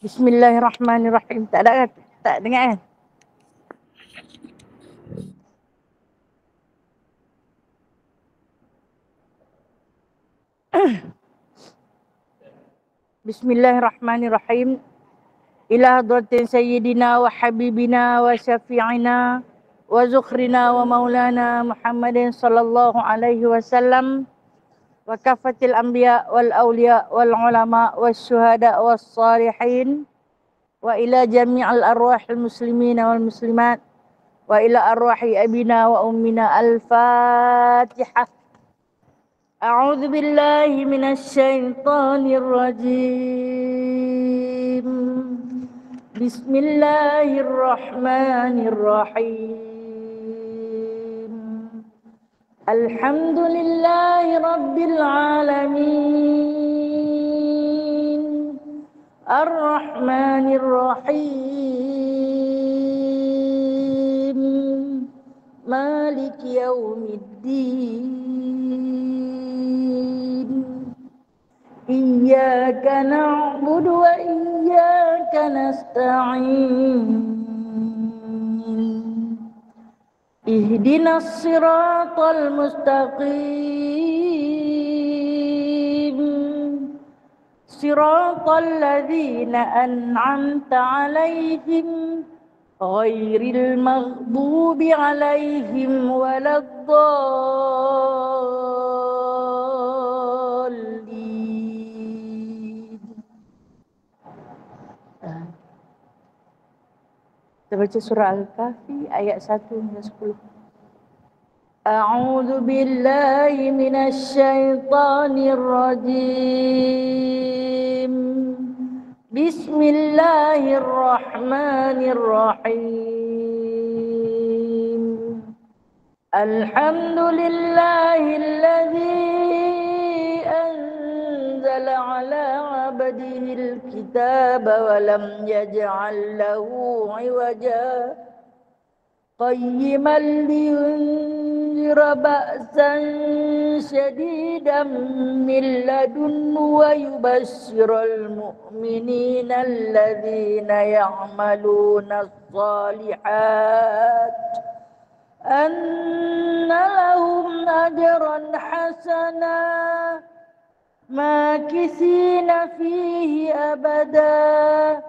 Bismillahirrahmanirrahim. Tak ada kan? Tak dengar kan? Bismillahirrahmanirrahim. Ila hadratin sayyidina wa habibina wa syafi'ina wa zukhrina wa maulana Muhammadin sallallahu alaihi wasallam wa kafatil anbiya wal awliya wal ulama was syuhada was salihin wa ila jami'al arwahil muslimina wal muslimat wa ila arwahi abina wa ummina al-fatihah. A'udzu billahi minasyaitonir rajim. Bismillahirrahmanirrahim. Alhamdulillahi rabbil alamin. Ar-Rahmanir Rahim. Maliki yaumiddin. Iyyaka na'budu wa iyyaka nasta'in. Ihdinas siratal mustaqim. Siratal ladzina an'amta 'alaihim ghairil maghdubi 'alaihim waladdallin. Kita baca surah Al-Kahfi ayat 1 hingga 10. A'udzu billahi minasyaitonir rajim. Bismillahirrahmanirrahim. Alhamdulillahilladzi anzala 'ala 'abdihil kitaba wa lam yaj'al lahu 'iwaja qayyiman liyunzira ba'san syadidan min ladunhu wa yubashshiral mu'minina alladzina ya'maluna as-salihat anna lahum ajran hasana makisina fihi abada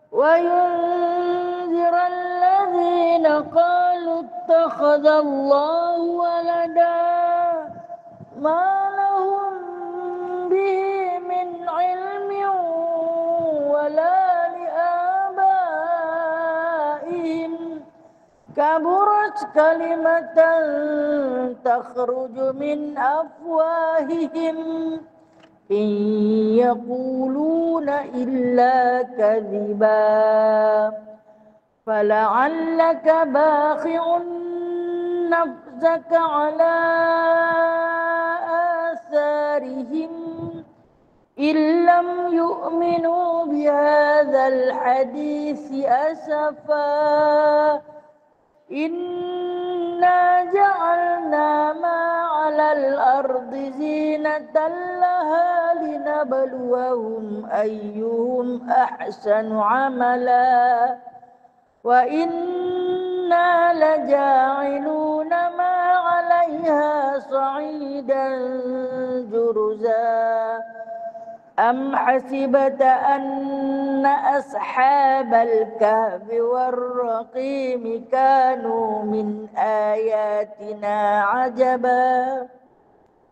wa yunzira alladzina qalu ittakhadallahu walada ma lahum bihi min ilmin wala liabaihim kaburat kalimatan takhruju min afwahihim in yaquluna illa kadhiba fala'allaka bakhi'un nafsaka ala atharihim illam yu'minu bihadzal hadisi asafa. Inna ja'alna ma'alal ardi zinatan laha linabluwahum ayyuhum ahsanu amala wa inna laja'iluna ma'alaiha sa'idan jurza. Am hasibata anna ashabal kahfi war-raqim kanu min ayatina ajaba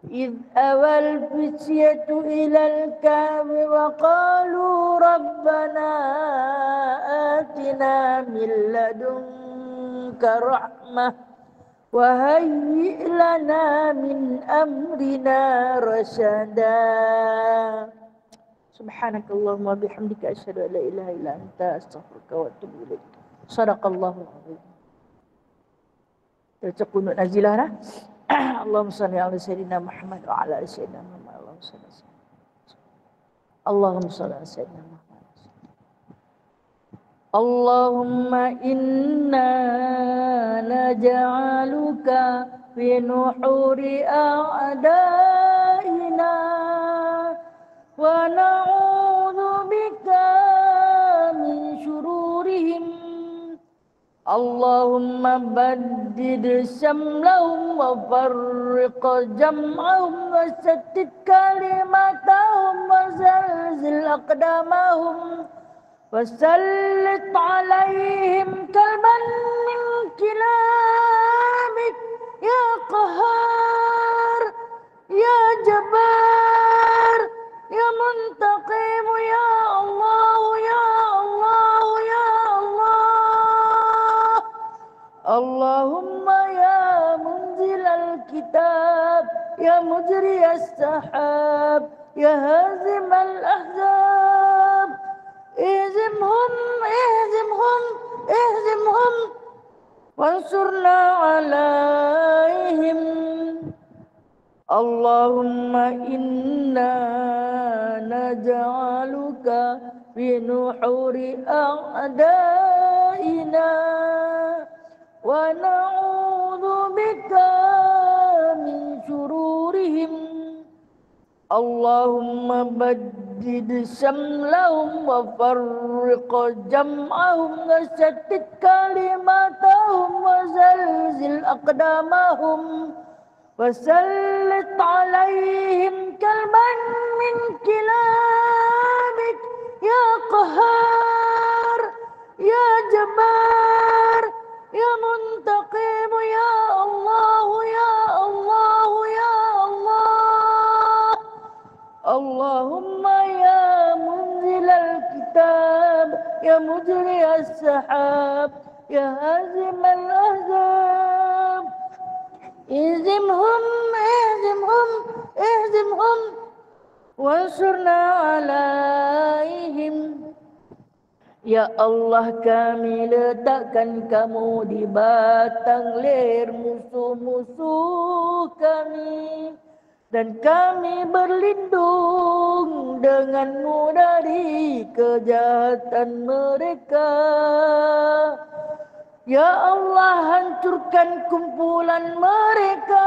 idh awal fityatu ilal kahfi wa qalu rabbana atina min ladunka rahmah wa hayyi' lana min amrina rasyada. Subhanakallahumma bihamdika asyhadu an la ilaha illa anta astaghfiruka wa atubu ilaik. Shadaqallahul azim. Baca qunut nazilah dah. Allahumma shalli ala sayyidina Muhammad wa ala ali sayyidina Muhammad. Allahumma shalli ala sayyidina Muhammad. Allahumma inna naj'aluka fi nuhuri a'daina wa na'udzu bika Allahumma baddid syamlahum wa farriq jam'ahum wa sattit kalimatahum wa zalzil aqdamahum wasallit alaihim kalban min kilabik ya qahar ya jabbar ya muntaqim ya Allah ya Allah ya Allah. Allahumma ya munzil al-kitab ya mujri as-sahab ya hazim al-ahzab ihzimhum wansurna alaihim. Allahumma inna naj'aluka fi nuhuri a'daina wa na'udzu bika min syururihim. Allahumma baddid syamlahum wa farriq jam'ahum wa sattit kalimatahum wa zalzil aqdamahum wasallit alaihim kalban min kilabik ya qahar ya jabbar ya muntaqim ya Allah ya Allah ya Allah. Allahumma ya munzil al-kitab ya mujri as-sahab ya hazim al-ahzab ihzimhum wansurna alaihim. Ya Allah, kami letakkan kamu di batang leher musuh-musuh kami, dan kami berlindung denganmu dari kejahatan mereka. Ya Allah, hancurkan kumpulan mereka.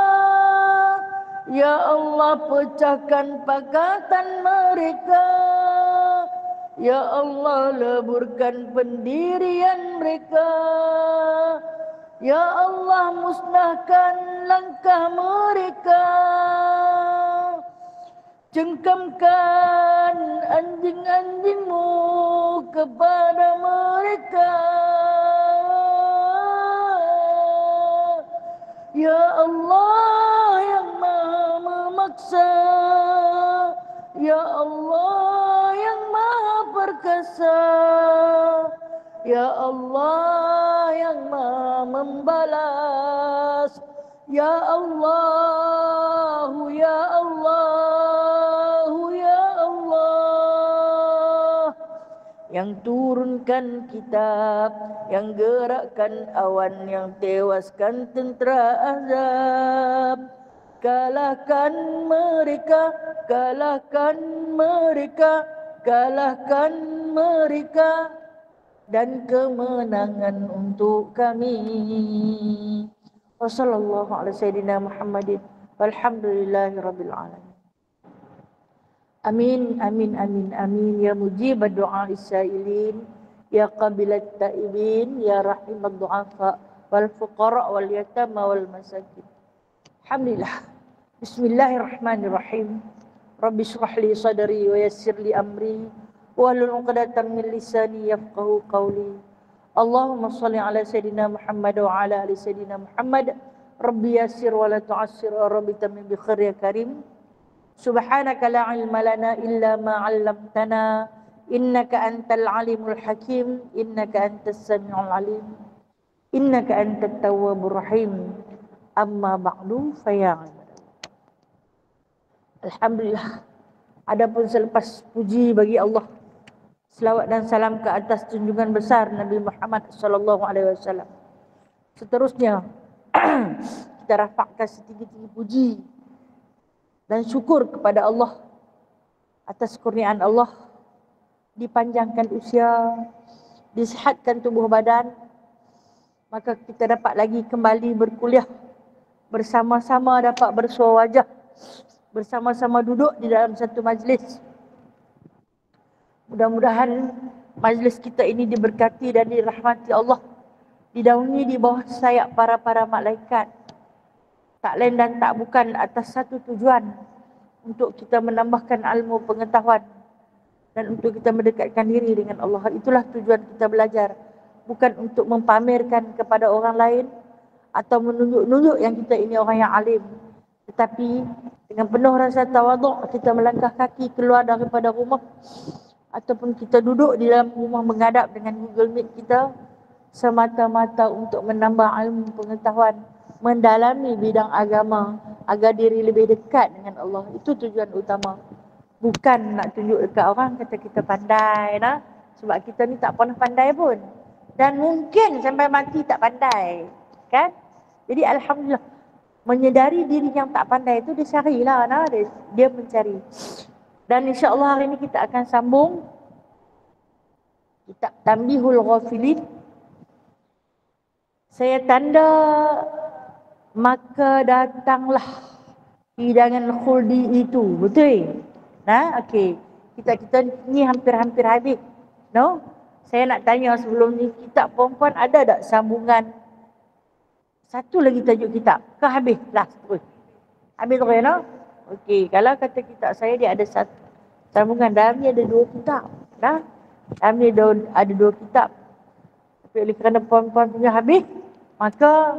Ya Allah, pecahkan pakatan mereka. Ya Allah, leburkan pendirian mereka. Ya Allah, musnahkan langkah mereka. Cengkamkan anjing-anjingmu kepada mereka. Ya Allah yang maha memaksa, Ya Allah yang maha perkasa, Ya Allah yang maha membalas, Ya Allah, Ya Allah, Ya Allah, yang turunkan kitab, yang gerakkan awan, yang tewaskan tentera azab. Kalahkan mereka, kalahkan mereka, kalahkan mereka, dan kemenangan untuk kami. Wassallallahu ala sayyidina Muhammadin walhamdulillahi rabbil alamin. Amin, amin, amin, amin. Ya mujibad du'a is-sa'ilin, ya qabilat ta'ibin, ya rahimad du'afa wal fuqara wal yatama wal masakin. Alhamdulillah. Bismillahirrahmanirrahim. Rabbi shrah li sadri wa yassir li amri wahlul 'uqdatam min lisani yafqahu qawli. Allahumma shalli ala sayyidina Muhammad wa ala ali sayyidina Muhammad. Rabbi yassir wa la tu'assir wa rabbi tamim bi khair ya karim. Subhanaka la ilma lana illa ma 'allamtana innaka antal alimul hakim innaka antas samiul alim innaka antat tawwabur rahim. Amma ba'du faya Alhamdulillah. Adapun selepas puji bagi Allah, selawat dan salam ke atas junjungan besar Nabi Muhammad sallallahu alaihi wasallam. Seterusnya kita rafakkan setinggi-tinggi puji dan syukur kepada Allah atas kurniaan Allah, dipanjangkan usia, disihatkan tubuh badan, maka kita dapat lagi kembali berkuliah bersama-sama, dapat bersua wajah, bersama-sama duduk di dalam satu majlis. Mudah-mudahan majlis kita ini diberkati dan dirahmati Allah didaungi di bawah sayap para malaikat. Tak lain dan tak bukan atas satu tujuan, untuk kita menambahkan ilmu pengetahuan dan untuk kita mendekatkan diri dengan Allah. Itulah tujuan kita belajar, bukan untuk mempamerkan kepada orang lain atau menunjuk-nunjuk yang kita ini orang yang alim, tetapi dengan penuh rasa tawaduk kita melangkah kaki keluar daripada rumah ataupun kita duduk di dalam rumah menghadap dengan Google Meet kita semata-mata untuk menambah ilmu pengetahuan, mendalami bidang agama agar diri lebih dekat dengan Allah. Itu tujuan utama. Bukan nak tunjuk dekat orang kata kita pandai nah. Sebab kita ni tak pernah pandai pun. Dan mungkin sampai mati tak pandai. Kan? Jadi alhamdulillah, menyedari diri yang tak pandai itu dia carilah nah, dia mencari. Dan insya-Allah hari ini kita akan sambung kitab Tanbihul Ghafilin. Saya tanda maka datanglah hidangan khuldi itu. Betul? Nah, okey. Kita ni hampir-hampir habis. No? Saya nak tanya sebelum ni, kitab perempuan ada tak sambungan? Satu lagi tajuk kitab. Ke habis? Last terus. Habis terus, no? Okey, kalau kata kitab saya dia ada satu sambungan. Dalam ni ada 2 kitab. Nah? Dalam ni ada 2 kitab. Tapi oleh kerana perempuan punya habis, maka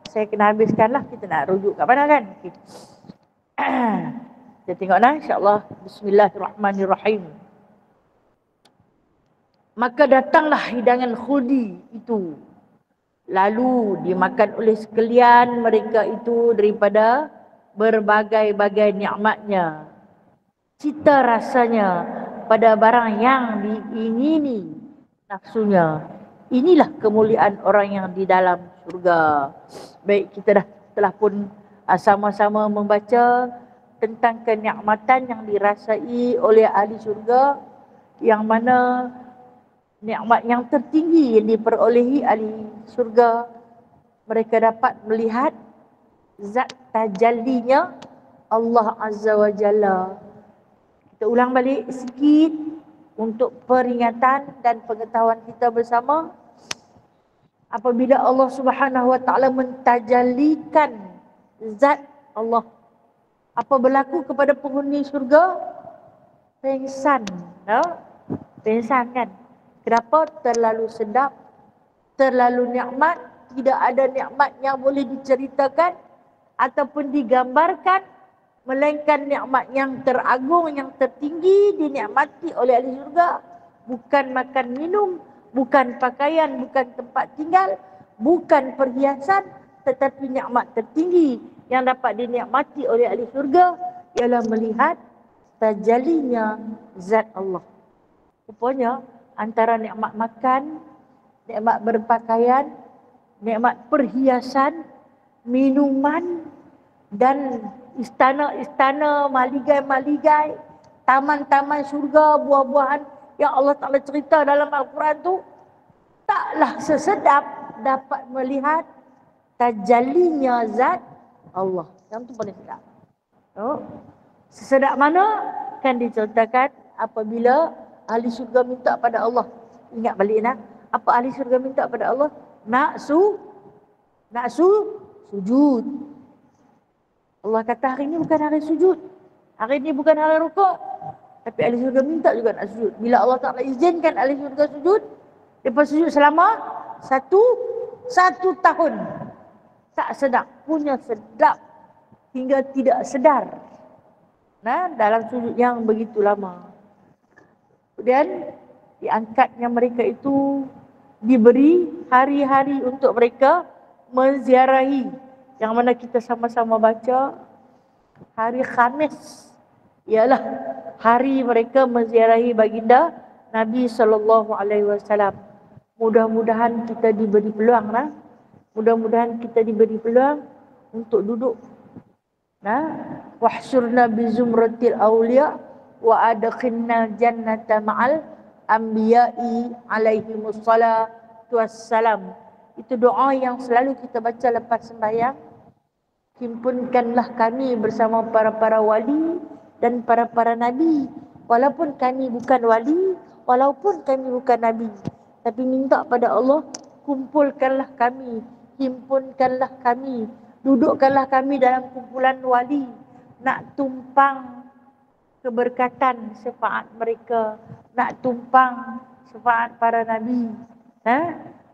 saya kena habiskanlah. Kita nak rujuk kat mana kan? Okay. Kita tengok nah, insya-Allah. Bismillahirrahmanirrahim. Maka datanglah hidangan khuldi itu, lalu dimakan oleh sekalian mereka itu daripada berbagai-bagai nikmatnya, cita rasanya pada barang yang diingini nafsunya. Inilah kemuliaan orang yang di dalam syurga. Baik, kita telah pun sama-sama membaca tentang kenikmatan yang dirasai oleh ahli syurga, yang mana nikmat yang tertinggi yang diperolehi ahli syurga, mereka dapat melihat zat tajallinya Allah Azza wa Jalla. Kita ulang balik sikit untuk peringatan dan pengetahuan kita bersama. Apabila Allah Subhanahu wa taala mentajallikan zat Allah, apa berlaku kepada penghuni syurga? Pengsan, no? Pengsan kan? Kenapa? Terlalu sedap, terlalu nikmat, tidak ada nikmat yang boleh diceritakan ataupun digambarkan, melainkan nikmat yang teragung, yang tertinggi dinikmati oleh ahli syurga. Bukan makan minum, bukan pakaian, bukan tempat tinggal, bukan perhiasan, tetapi nikmat tertinggi yang dapat dinikmati oleh ahli syurga ialah melihat tajallinya zat Allah. Rupanya antara nikmat makan, nikmat berpakaian, nikmat perhiasan, minuman dan istana-istana, maligai-maligai, taman-taman syurga, buah-buahan yang Allah Ta'ala cerita dalam Al-Quran tu, taklah sesedap dapat melihat tajallinya zat Allah. Yang tu paling sedap. Oh. Sesedap mana kan diceritakan apabila ahli syurga minta pada Allah. Ingat balik nak, apa ahli syurga minta pada Allah? Nak sujud. Allah kata hari ini bukan hari sujud. Hari ini bukan hari rukuk. Tapi ahli syurga minta juga nak sujud. Bila Allah Ta'ala izinkan ahli syurga sujud, mereka sujud selama satu tahun. Tak sedap, punya sedap hingga tidak sedar. Nah, dalam sujud yang begitu lama. Kemudian diangkatnya mereka itu, diberi hari-hari untuk mereka menziarahi, yang mana kita sama-sama baca hari Khamis ialah hari mereka menziarahi baginda Nabi SAW. Mudah-mudahan kita diberi peluang lah. Mudah-mudahan kita diberi peluang untuk duduk. Nah, wahsyurna bizumratil awliya wa adkhilnal jannata ma'al anbiya'i alaihimus salatu wassalam. Itu doa yang selalu kita baca lepas sembahyang. Himpunkanlah kami bersama para wali dan para nabi. Walaupun kami bukan wali, walaupun kami bukan nabi, tapi minta pada Allah kumpulkanlah kami, himpunkanlah kami, dudukkanlah kami dalam kumpulan wali, nak tumpang keberkatan syafaat mereka, nak tumpang syafaat para nabi.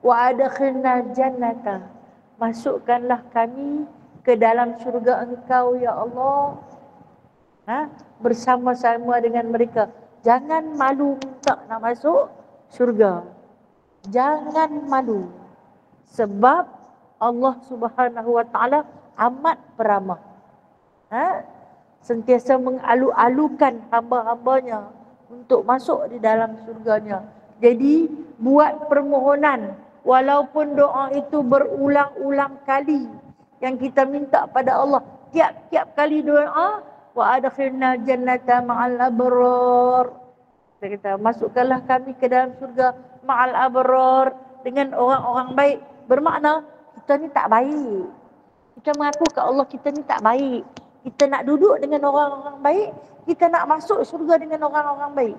Wa adkhilna jannata, masukkanlah kami ke dalam syurga Engkau ya Allah. Bersama-sama dengan mereka. Jangan malu minta nak masuk syurga. Jangan malu. Sebab Allah Subhanahu wa taala amat peramah. Sentiasa mengalu-alukan hamba-hambanya untuk masuk di dalam surganya. Jadi buat permohonan, walaupun doa itu berulang-ulang kali yang kita minta pada Allah, tiap-tiap kali doa, wa adkhilna jannata ma'al abrar. Kita kata, masukkanlah kami ke dalam surga ma'al abrar, dengan orang-orang baik. Bermakna kita ni tak baik. Kita mengaku ke Allah kita ni tak baik. Kita nak duduk dengan orang-orang baik, kita nak masuk surga dengan orang-orang baik.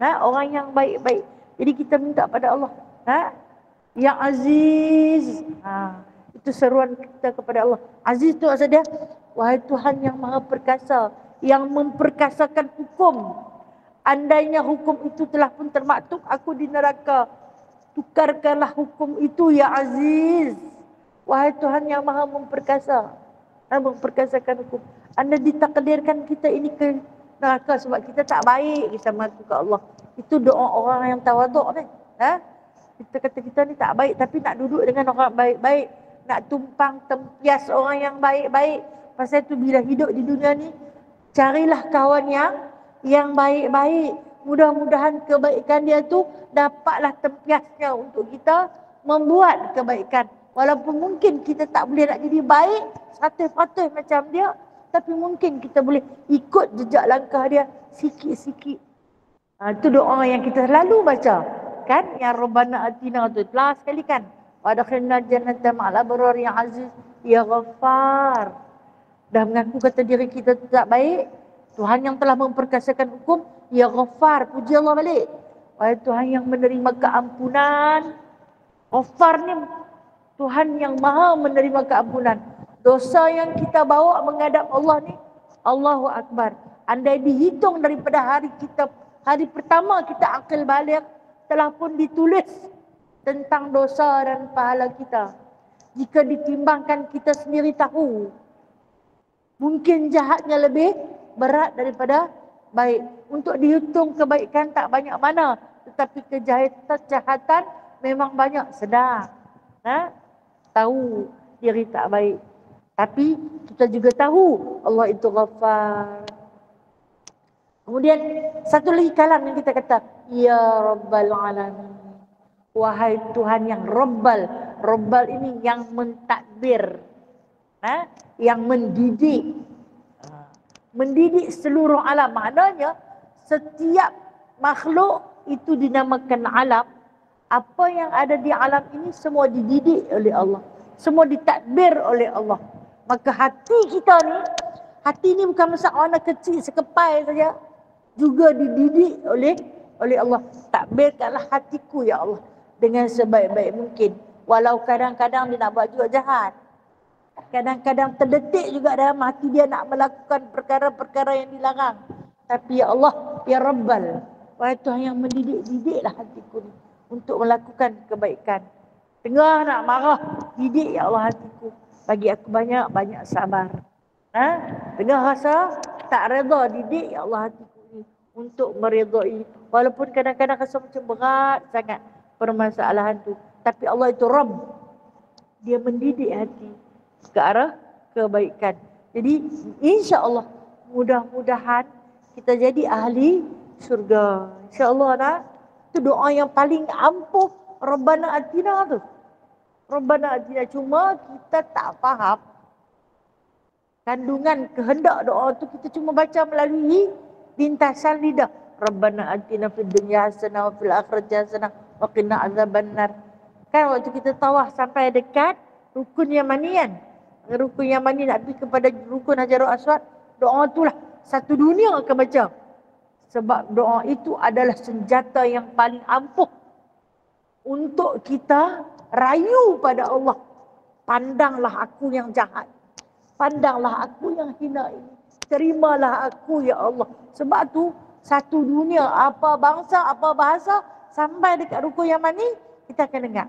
Orang yang baik-baik. Jadi kita minta pada Allah, Ya Aziz. Itu seruan kita kepada Allah. Aziz itu maksud dia, wahai Tuhan yang Maha Perkasa, yang memperkasakan hukum. Andainya hukum itu telah pun termaktub aku di neraka, tukarkanlah hukum itu ya Aziz. Wahai Tuhan yang Maha memperkasa, memperkasakan hukum. Anda ditakdirkan kita ini ke neraka sebab kita tak baik, kita mengaku ke Allah. Itu doa orang yang tawaduk ni. Kita kata kita ni tak baik, tapi nak duduk dengan orang baik-baik, nak tumpang tempias orang yang baik-baik. Pasal itu bila hidup di dunia ni, carilah kawan yang baik-baik. Mudah-mudahan kebaikan dia tu dapatlah tempiasnya untuk kita membuat kebaikan. Walaupun mungkin kita tak boleh nak jadi baik 100% macam dia, tapi mungkin kita boleh ikut jejak langkah dia sikit-sikit. Itu doa yang kita selalu baca kan, yang Rabbana atina tu last sekali kan, wa adkhilna jannata ma'al abrar ya Aziz ya Ghaffar. Dah mengaku kata diri kita tak baik, Tuhan yang telah memperkasakan hukum, ya Ghaffar, puji Allah balik. Wahai Tuhan yang menerima keampunan. Ghaffar ni Tuhan yang maha menerima keampunan. Dosa yang kita bawa menghadap Allah ni, Allahu Akbar. Andai dihitung daripada hari pertama kita akil balik, telah pun ditulis tentang dosa dan pahala kita. Jika ditimbangkan kita sendiri tahu, mungkin jahatnya lebih berat daripada baik. Untuk dihitung kebaikan tak banyak mana, tetapi kejahatan memang banyak. Sedar tahu diri tak baik, tapi kita juga tahu Allah itu Ghaffar. Kemudian satu lagi kalam yang kita kata, ya Rabbal Alamin, wahai Tuhan yang Rabbal. Rabbal ini yang mentadbir, yang mendidik, mendidik seluruh alam. Maknanya setiap makhluk itu dinamakan alam. Apa yang ada di alam ini semua dididik oleh Allah, semua ditadbir oleh Allah. Maka hati kita ni, hati ni bukan masalah anak kecil sekepai saja, juga dididik oleh Allah. Takbirkanlah hatiku ya Allah dengan sebaik-baik mungkin. Walau kadang-kadang dia nak buat juga jahat, kadang-kadang terdetik juga dalam hati dia nak melakukan perkara-perkara yang dilarang. Tapi ya Allah, ya Rabbal, wahai Tuhan yang mendidik, didiklah hatiku ni untuk melakukan kebaikan. Tengah nak marah, didik ya Allah hatiku, bagi aku banyak-banyak sabar. Tengah rasa tak redha, didik ya Allah hatiku ni untuk meredai. Walaupun kadang-kadang rasa macam berat sangat permasalahan tu, tapi Allah itu Rabb, dia mendidik hati ke arah kebaikan. Jadi insya-Allah mudah-mudahan kita jadi ahli syurga. Insya-Allah nak. Itu doa yang paling ampuh, Rabbana atina tu. Rabbana atina, cuma kita tak faham kandungan kehendak doa tu, kita cuma baca melalui lintasan lidah. Rabbana atina fid dunya hasanah wa fil akhirati hasanah wa qina azabannar. Kan waktu kita tawaf sampai dekat rukun Yamani kan, rukun Yamani nak pergi kepada rukun Hajarul Aswad, doa itulah satu dunia akan baca. Sebab doa itu adalah senjata yang paling ampuh untuk kita rayu pada Allah. Pandanglah aku yang jahat. Pandanglah aku yang hina ini. Terimalah aku ya Allah. Sebab tu satu dunia, apa bangsa, apa bahasa, sampai dekat rukun yang mana kita akan dengar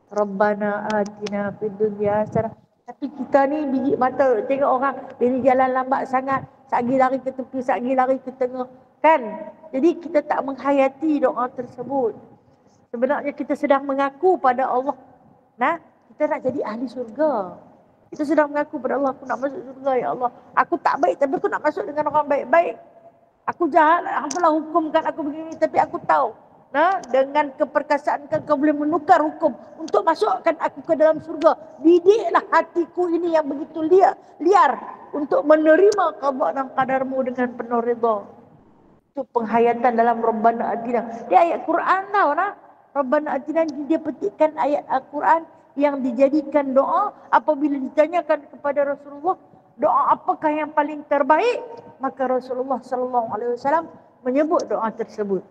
Rabbana atina fid dunya hasanah. Tapi kita ni biji mata tengok orang dia jalan lambat sangat, sagi lari ke tepi, sagi lari ke tengah, kan? Jadi kita tak menghayati doa tersebut. Sebenarnya kita sedang mengaku pada Allah, nah, kita nak jadi ahli syurga. Kita sedang mengaku pada Allah, aku nak masuk syurga ya Allah. Aku tak baik tapi aku nak masuk dengan orang baik-baik. Aku jahat, apalah hukumkan aku begini, tapi aku tahu, nah, dengan keperkasaan kau boleh menukar hukum untuk masukkan aku ke dalam surga. Didiklah hatiku ini yang begitu liar untuk menerima qada dan qadarmu dengan penuh redha. Itu penghayatan dalam Rabbana Atina. Dia ayat Quran tau, nah. Rabbana Atina, dia petikkan ayat Al-Quran yang dijadikan doa apabila ditanyakan kepada Rasulullah, doa apakah yang paling terbaik? Maka Rasulullah sallallahu alaihi wasallam menyebut doa tersebut.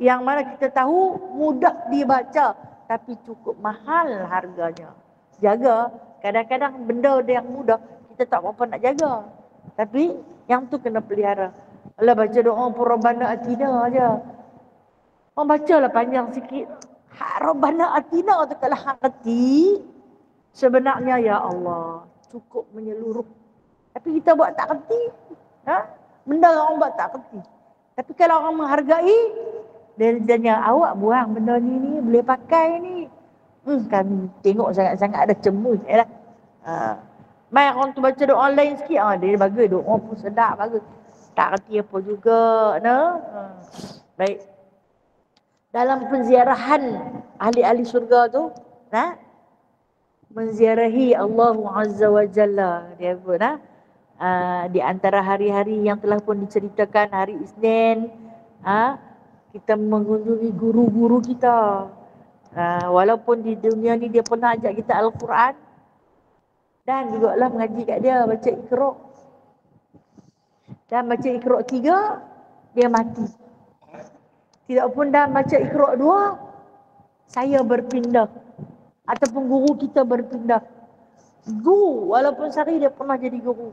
Yang mana kita tahu mudah dibaca tapi cukup mahal harganya. Jaga, kadang-kadang benda yang mudah kita tak apa nak jaga. Tapi yang tu kena pelihara. Alah, baca doa pun Rabbana Atina aja. Orang bacalah panjang sikit. Rabbana Atina tu kalau hang reti, sebenarnya ya Allah cukup menyeluruh. Tapi kita buat tak reti. Benda orang buat tak reti. Tapi kalau orang menghargai, dia tanya, awak buang benda ni boleh pakai ni. Kami tengok sangat-sangat ada cemus lah. Mai orang tu baca doa lain sikit, dia bagi doa pun sedap bagus. Tak reti apa juga, baik. Dalam penziarahan ahli-ahli surga tu, menziarahi Allah Azza wa Jalla, dia pun di antara hari-hari yang telah pun diceritakan, hari Isnin, kita mengunjungi guru-guru kita. Walaupun di dunia ni dia pernah ajak kita Al-Quran, dan juga lah mengaji kat dia, baca Iqra. Dan baca Iqra 3, dia mati. Tidak pun dah baca Iqra 2, saya berpindah. Ataupun guru kita berpindah. Guru, walaupun sehari dia pernah jadi guru.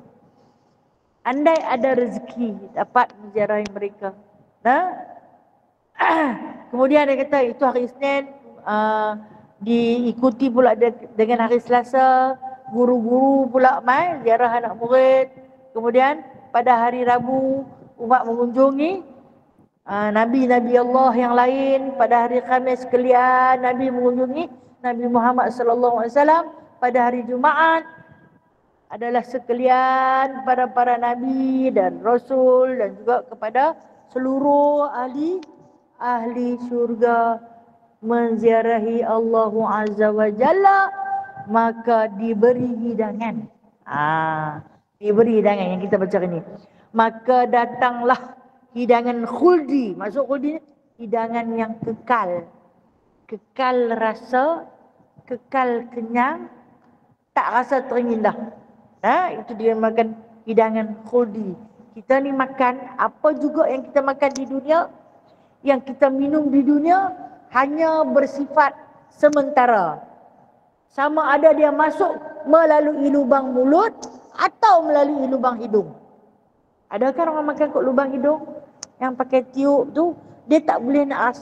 Andai ada rezeki dapat menziarahi mereka. Kemudian dia kata itu hari Isnin, diikuti pula dengan hari Selasa, guru-guru pula mai ziarah anak murid. Kemudian pada hari Rabu umat mengunjungi Nabi-Nabi Allah yang lain. Pada hari Khamis sekalian Nabi mengunjungi Nabi Muhammad sallallahu alaihi wasallam. Pada hari Jumaat adalah sekalian kepada para nabi dan rasul dan juga kepada seluruh ahli syurga menziarahi Allah Azza wa Jalla, maka diberi hidangan. Diberi hidangan yang kita baca ini. Maka datanglah hidangan khuldi. Maksud khuldi ni hidangan yang kekal. Kekal rasa, kekal kenyang, tak rasa terindah. Itu dia makan hidangan khuldi. Kita ni makan apa juga yang kita makan di dunia, yang kita minum di dunia, hanya bersifat sementara. Sama ada dia masuk melalui lubang mulut atau melalui lubang hidung. Adakah orang makan kat lubang hidung? Yang pakai tiup tu, dia tak boleh nak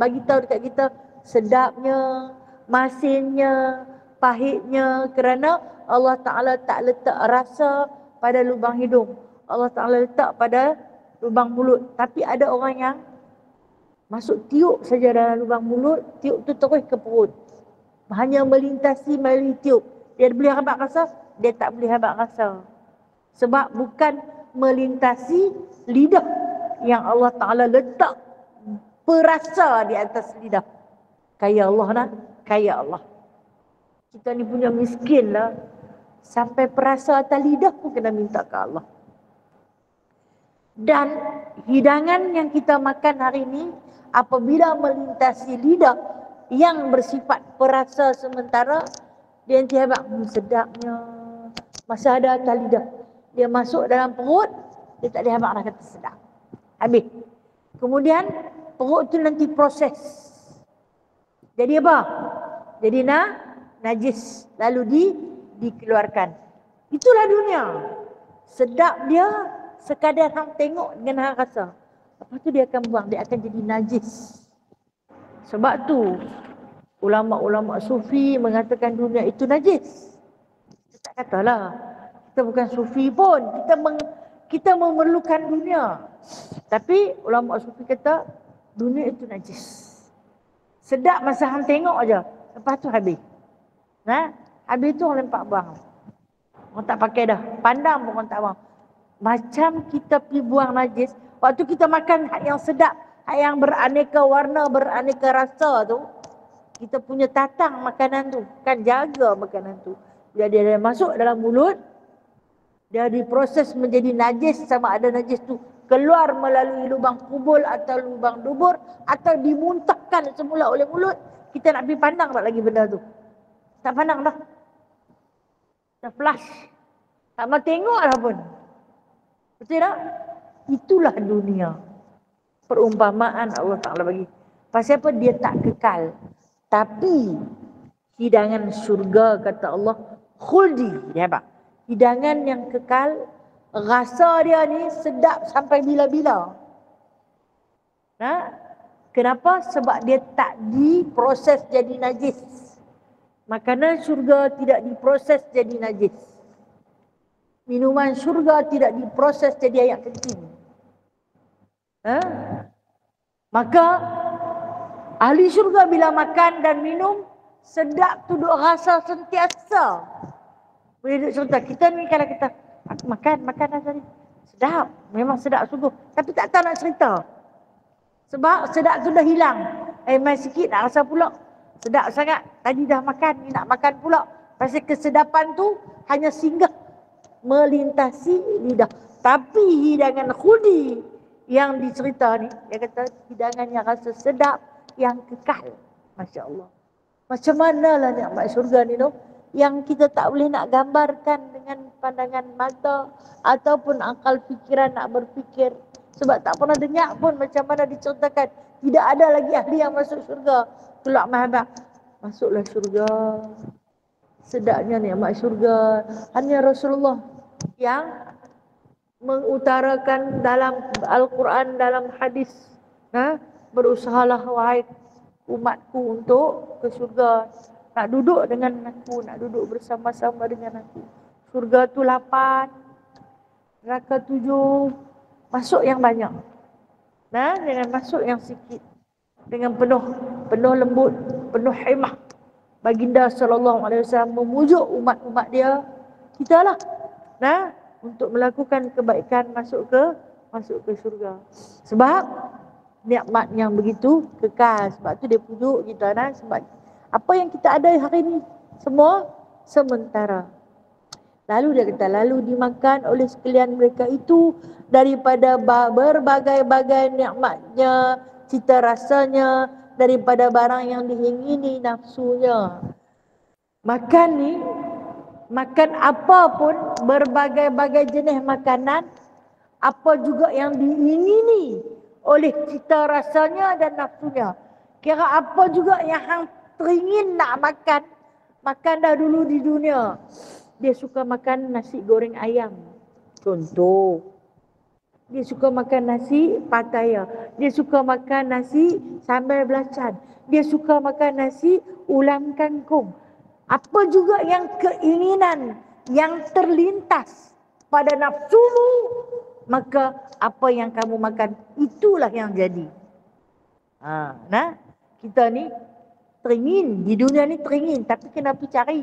bagi tahu dekat kita sedapnya, masinnya, pahitnya, kerana Allah Ta'ala tak letak rasa pada lubang hidung. Allah Ta'ala letak pada lubang mulut. Tapi ada orang yang masuk tiup saja dalam lubang mulut, tiup tu terus ke perut. Hanya melintasi melalui tiup. Dia boleh habaq rasa, dia tak boleh habaq rasa. Sebab bukan melintasi lidah yang Allah Ta'ala letak perasa di atas lidah. Kaya Allah nak, kaya Allah. Kita ni punya miskin lah. Sampai perasa atas lidah pun kena minta ke Allah. Dan hidangan yang kita makan hari ini, apabila melintasi lidah yang bersifat perasa sementara, dia nanti habaq sedapnya. Masa ada atas lidah, dia masuk dalam perut, dia tak boleh habaq dah kata sedap. Habis. Kemudian perut tu nanti proses. Jadi apa? Jadi najis. Lalu dikeluarkan. Itulah dunia. Sedap dia sekadar hang tengok dengan hang rasa. Lepas tu dia akan buang, dia akan jadi najis. Sebab tu ulama-ulama sufi mengatakan dunia itu najis. Kita tak katalah kita bukan sufi pun, kita memerlukan dunia. Tapi ulama sufi kata dunia itu najis. Sedap masa hang tengok aja, lepas tu habis. Habis tu orang lempak buang. Orang tak pakai dah. Pandang pun orang tak buang. Macam kita pergi buang najis, waktu kita makan hak yang sedap, hak yang beraneka warna, beraneka rasa tu, kita punya tatang makanan tu, kan jaga makanan tu. Bila dia dah masuk dalam mulut, dia diproses menjadi najis, sama ada najis tu keluar melalui lubang kubul atau lubang dubur, atau dimuntahkan semula oleh mulut, kita nak pergi pandang tak lagi benda tu. Tak pandang dah. Dah flash. Tak mau tengok dah pun. Betul tak? Itulah dunia. Perumpamaan Allah Ta'ala bagi. Pasal apa? Dia tak kekal. Tapi hidangan syurga, kata Allah, khuldi. Dia apa? Hidangan yang kekal. Rasa dia ni sedap sampai bila-bila. Kenapa? Sebab dia tak diproses jadi najis. Makanan syurga tidak diproses jadi najis. Minuman syurga tidak diproses jadi air kencing. Maka ahli syurga bila makan dan minum, sedap tu duk rasa sentiasa. Boleh duduk cerita. Kita ni kalau kita makan rasa ni sedap, memang sedap sungguh, tapi tak tahu nak cerita. Sebab sedap tu dah hilang. Main sikit nak rasa pula sedap sangat. Tadi dah makan, ni nak makan pula. Pasal kesedapan tu hanya singgah melintasi lidah. Tapi hidangan khuldi yang dicerita ni, dia kata hidangan yang rasa sedap, yang kekal. Masya Allah. Macam manalah nikmat syurga ni tu, yang kita tak boleh nak gambarkan dengan pandangan mata ataupun akal fikiran nak berfikir. Sebab tak pernah dengar pun macam mana diceritakan. Tidak ada lagi ahli yang masuk syurga. Keluar mahabak, masuklah syurga. Sedapnya nikmat syurga. Hanya Rasulullah yang mengutarakan dalam Al-Quran, dalam hadis, berusahalah wahai umatku untuk ke syurga. Nak duduk dengan aku, nak duduk bersama-sama dengan aku. Syurga tu 8, neraka 7. Masuk yang banyak. Jangan masuk yang sikit. Dengan penuh lembut, penuh himah. Baginda SAW memujuk umat-umat dia, kita lah, untuk melakukan kebaikan, masuk ke syurga. Sebab nikmat yang begitu kekal. Sebab tu dia pujuk kita, sebab apa yang kita ada hari ini semua sementara. Lalu dia kata, lalu dimakan oleh sekalian mereka itu daripada berbagai-bagai nikmatnya, cita rasanya, daripada barang yang diingini nafsunya. Makan ni, makan apa pun, berbagai-bagai jenis makanan, apa juga yang diingini oleh cita rasanya dan nafsunya. Kira apa juga yang hang teringin nak makan, makan dah dulu di dunia. Dia suka makan nasi goreng ayam, contoh. Dia suka makan nasi pataya. Dia suka makan nasi sambal belacan. Dia suka makan nasi ulam kangkung. Apa juga yang keinginan yang terlintas pada nafsumu, maka apa yang kamu makan, itulah yang jadi. Kita ni teringin, di dunia ni teringin, tapi kena pergi cari,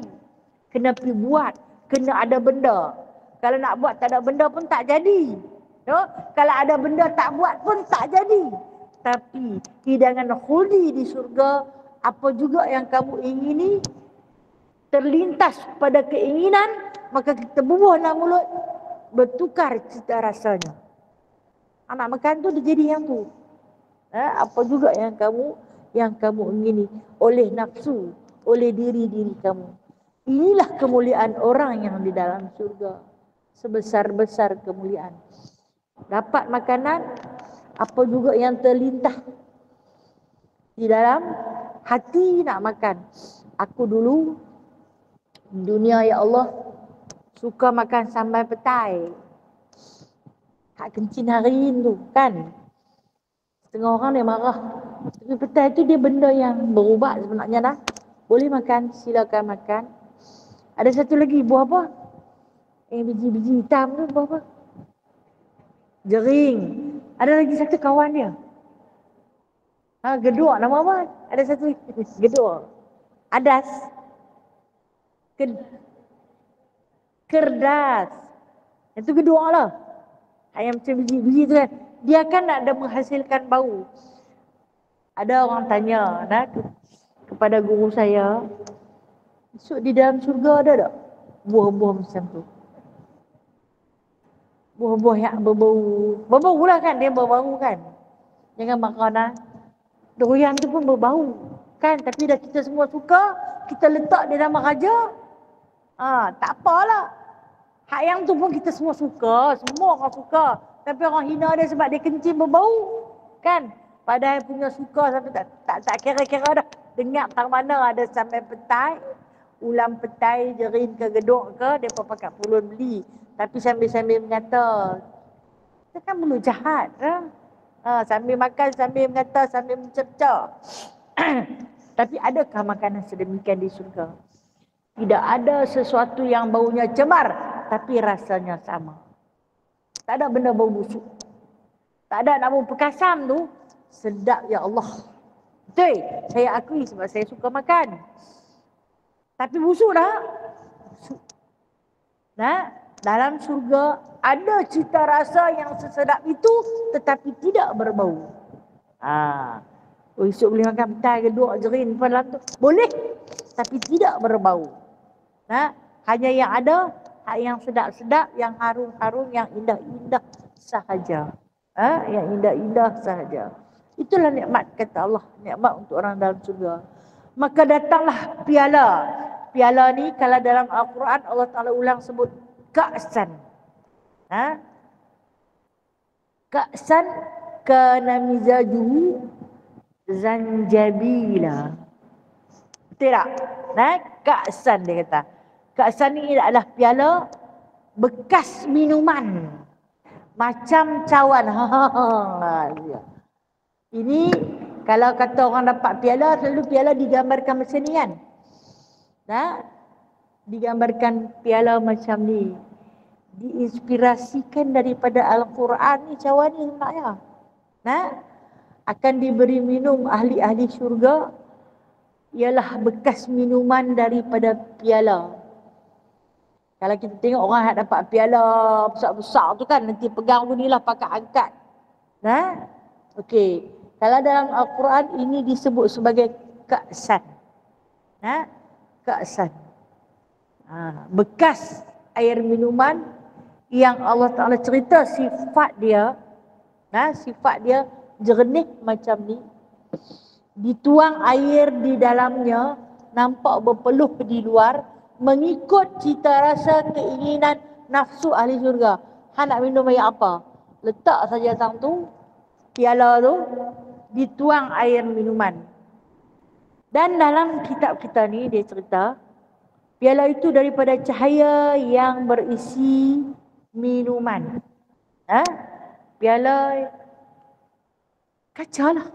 kena pergi buat, kena ada benda. Kalau nak buat tak ada benda pun tak jadi. Kalau ada benda tak buat pun tak jadi. Tapi hidangan khuldi di surga, apa juga yang kamu ingini, terlintas pada keinginan, maka kita bubuh dalam mulut, bertukar cita rasanya. Anak makan tu dia jadi yang tu. Apa juga yang kamu ingini oleh nafsu, oleh diri kamu. Inilah kemuliaan orang yang di dalam surga. Sebesar-besar kemuliaan. Dapat makanan, apa juga yang terlintas di dalam hati nak makan. Aku dulu dunia ya Allah suka makan sambal petai. Hak kencing hari tu kan. Setengah orang dia marah. Tapi petai tu dia benda yang berubat sebenarnya dah. Boleh makan, silakan makan. Ada satu lagi buah apa? Biji-biji hitam tu buah apa? Jering. Ada lagi satu kawan dia. Geduk nama apa? Ada satu geduk. Adas. Kerdas. Itu geduk lah. Ayam macam biji-biji tu kan. Dia kan nak ada menghasilkan bau. Ada orang tanya kepada guru saya, esok di dalam syurga ada tak buah-buah macam tu? Buah-buah yang berbau. Berbau lah kan, dia berbau kan. Jangan makan durian tu pun berbau kan, tapi dah kita semua suka, kita letak di dalam raja. Tak apalah. Hak yang tu pun kita semua suka, semua orang suka. Tapi orang hina dia sebab dia kencing berbau kan. Padahal punya suka sampai tak kira-kira dah. Dengar tang mana ada sampai petai, ulam petai, jerin ke geduk ke, dia pun pakai pulun beli. Tapi sambil-sambil mengata, kita kan mulut jahat. Sambil makan, sambil mengata, sambil mencerca. Tapi adakah makanan sedemikian di syurga? Tidak ada sesuatu yang baunya cemar, tapi rasanya sama. Tak ada benda bau busuk. Tak ada nak bau pekasam tu. Sedap ya Allah. Betul, saya akui sebab saya suka makan. Tapi busuk tak? Busuk. Dalam syurga ada cita rasa yang sesedap itu tetapi tidak berbau. Esok boleh makan petai, geduk, jerin apa dalam tu. Boleh, tapi tidak berbau. Hanya yang ada, yang sedap-sedap, yang harum-harum, yang indah-indah sahaja. Yang indah-indah sahaja. Itulah nikmat kata Allah, nikmat untuk orang dalam syurga. Maka datanglah piala. Piala ni kalau dalam Al-Quran Allah Ta'ala ulang sebut ka'san. Ka'san kana mizajuhu zanjabila. Betul tak? Ka'san dia kata. Ka'san ni adalah piala bekas minuman. Macam cawan. Ini kalau kata orang dapat piala, selalu piala digambarkan macam ni kan. Digambarkan piala macam ni. Diinspirasikan daripada Al-Quran ni cawan ni sebenarnya. Akan diberi minum ahli-ahli syurga ialah bekas minuman daripada piala. Kalau kita tengok orang yang dapat piala besar-besar tu kan, nanti pegang bunyilah pakai angkat. Okey. Kalau dalam Al-Quran ini disebut sebagai ka'san. Ka'san. Bekas air minuman yang Allah Ta'ala cerita sifat dia. Sifat dia jernih macam ni. Dituang air di dalamnya, nampak berpeluh di luar, mengikut cita rasa keinginan nafsu ahli syurga. Nak minum air apa? Letak saja tang tu, piala tu, dituang air minuman. Dan dalam kitab kita ni dia cerita piala itu daripada cahaya yang berisi minuman. Piala kaca lah.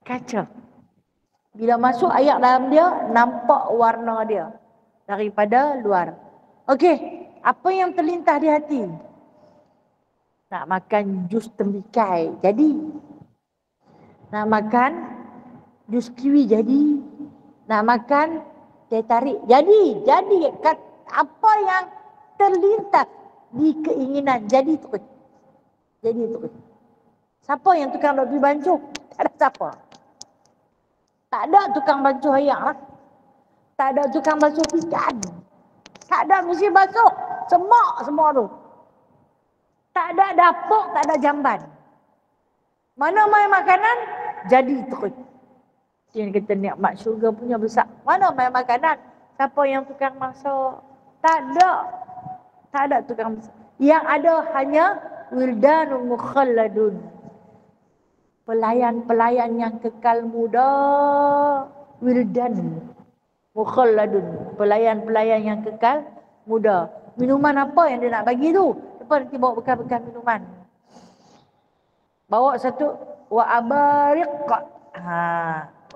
Kaca. Bila masuk air dalam dia, nampak warna dia daripada luar. Okey, apa yang terlintas di hati? Nak makan jus tembikai jadi. Nak makan jus kiwi jadi. Nak makan teh tarik jadi. Apa yang terlintas di keinginan jadi terus. Jadi terus. Siapa yang tukang nak pergi bancuh? Tak ada siapa. Tak ada tukang basuh ayak lah. Tak ada tukang basuh ikan. Tak ada mesin basuh. Semak semua tu. Tak ada dapur, tak ada jamban. Mana main makanan, jadi terus. Yang kita nikmat syurga punya besar. Mana main makanan, siapa yang tukang masak? Tak ada. Tak ada tukang masak. Yang ada hanya wildanun mukhalladun. pelayan-pelayan yang kekal muda, wildan mukhalladun, pelayan-pelayan yang kekal muda. Minuman apa yang dia nak bagi tu? Lepas nanti bawa bekal-bekal minuman. Bawa satu wa abariq,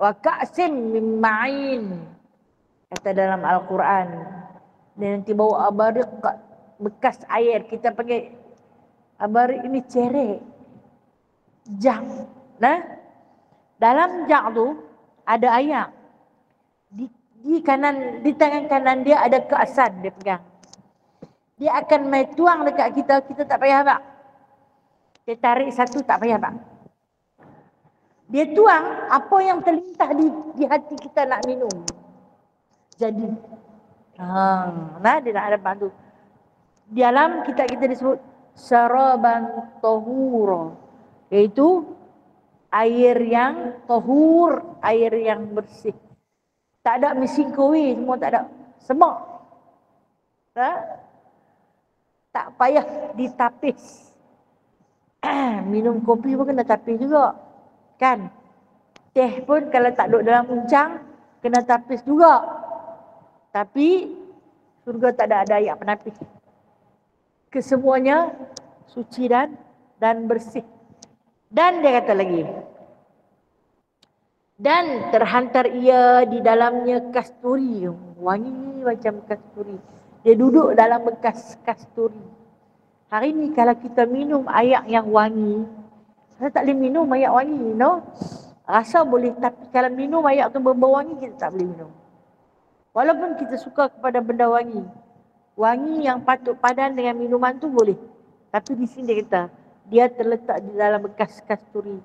wa ka'sin min ma'in, kata dalam Al-Quran. Dan nanti bawa abariq, bekas air. Kita panggil abariq ini cerek, jak. Nah, dalam jak tu ada air. Di kanan, di tangan kanan dia ada keasan dia pegang. Dia akan mai tuang dekat kita, kita tak payah bak. Dia tarik satu tak payah bak. Dia tuang apa yang terlintas di hati kita nak minum. Jadi, nah dia nak ada bantu. Di dalam kita disebut saraban tahura, iaitu air yang tahur, air yang bersih. Tak ada mesin kowe, semua tak ada. Semak. Tak payah ditapis. Minum kopi pun kena tapis juga. Kan? Teh pun kalau tak duduk dalam uncang, kena tapis juga. Tapi surga tak ada air penapis. Kesemuanya suci dan bersih. Dan dia kata lagi, dan terhantar ia di dalamnya kasturi, wangi macam kasturi. Dia duduk dalam bekas kasturi. Hari ni kalau kita minum air yang wangi, kita tak boleh minum air wangi, no? Rasa boleh, tapi kalau minum air tu berbau wangi, kita tak boleh minum. Walaupun kita suka kepada benda wangi, wangi yang patut padan dengan minuman tu boleh. Tapi di sini dia kata, dia terletak di dalam bekas kasturi.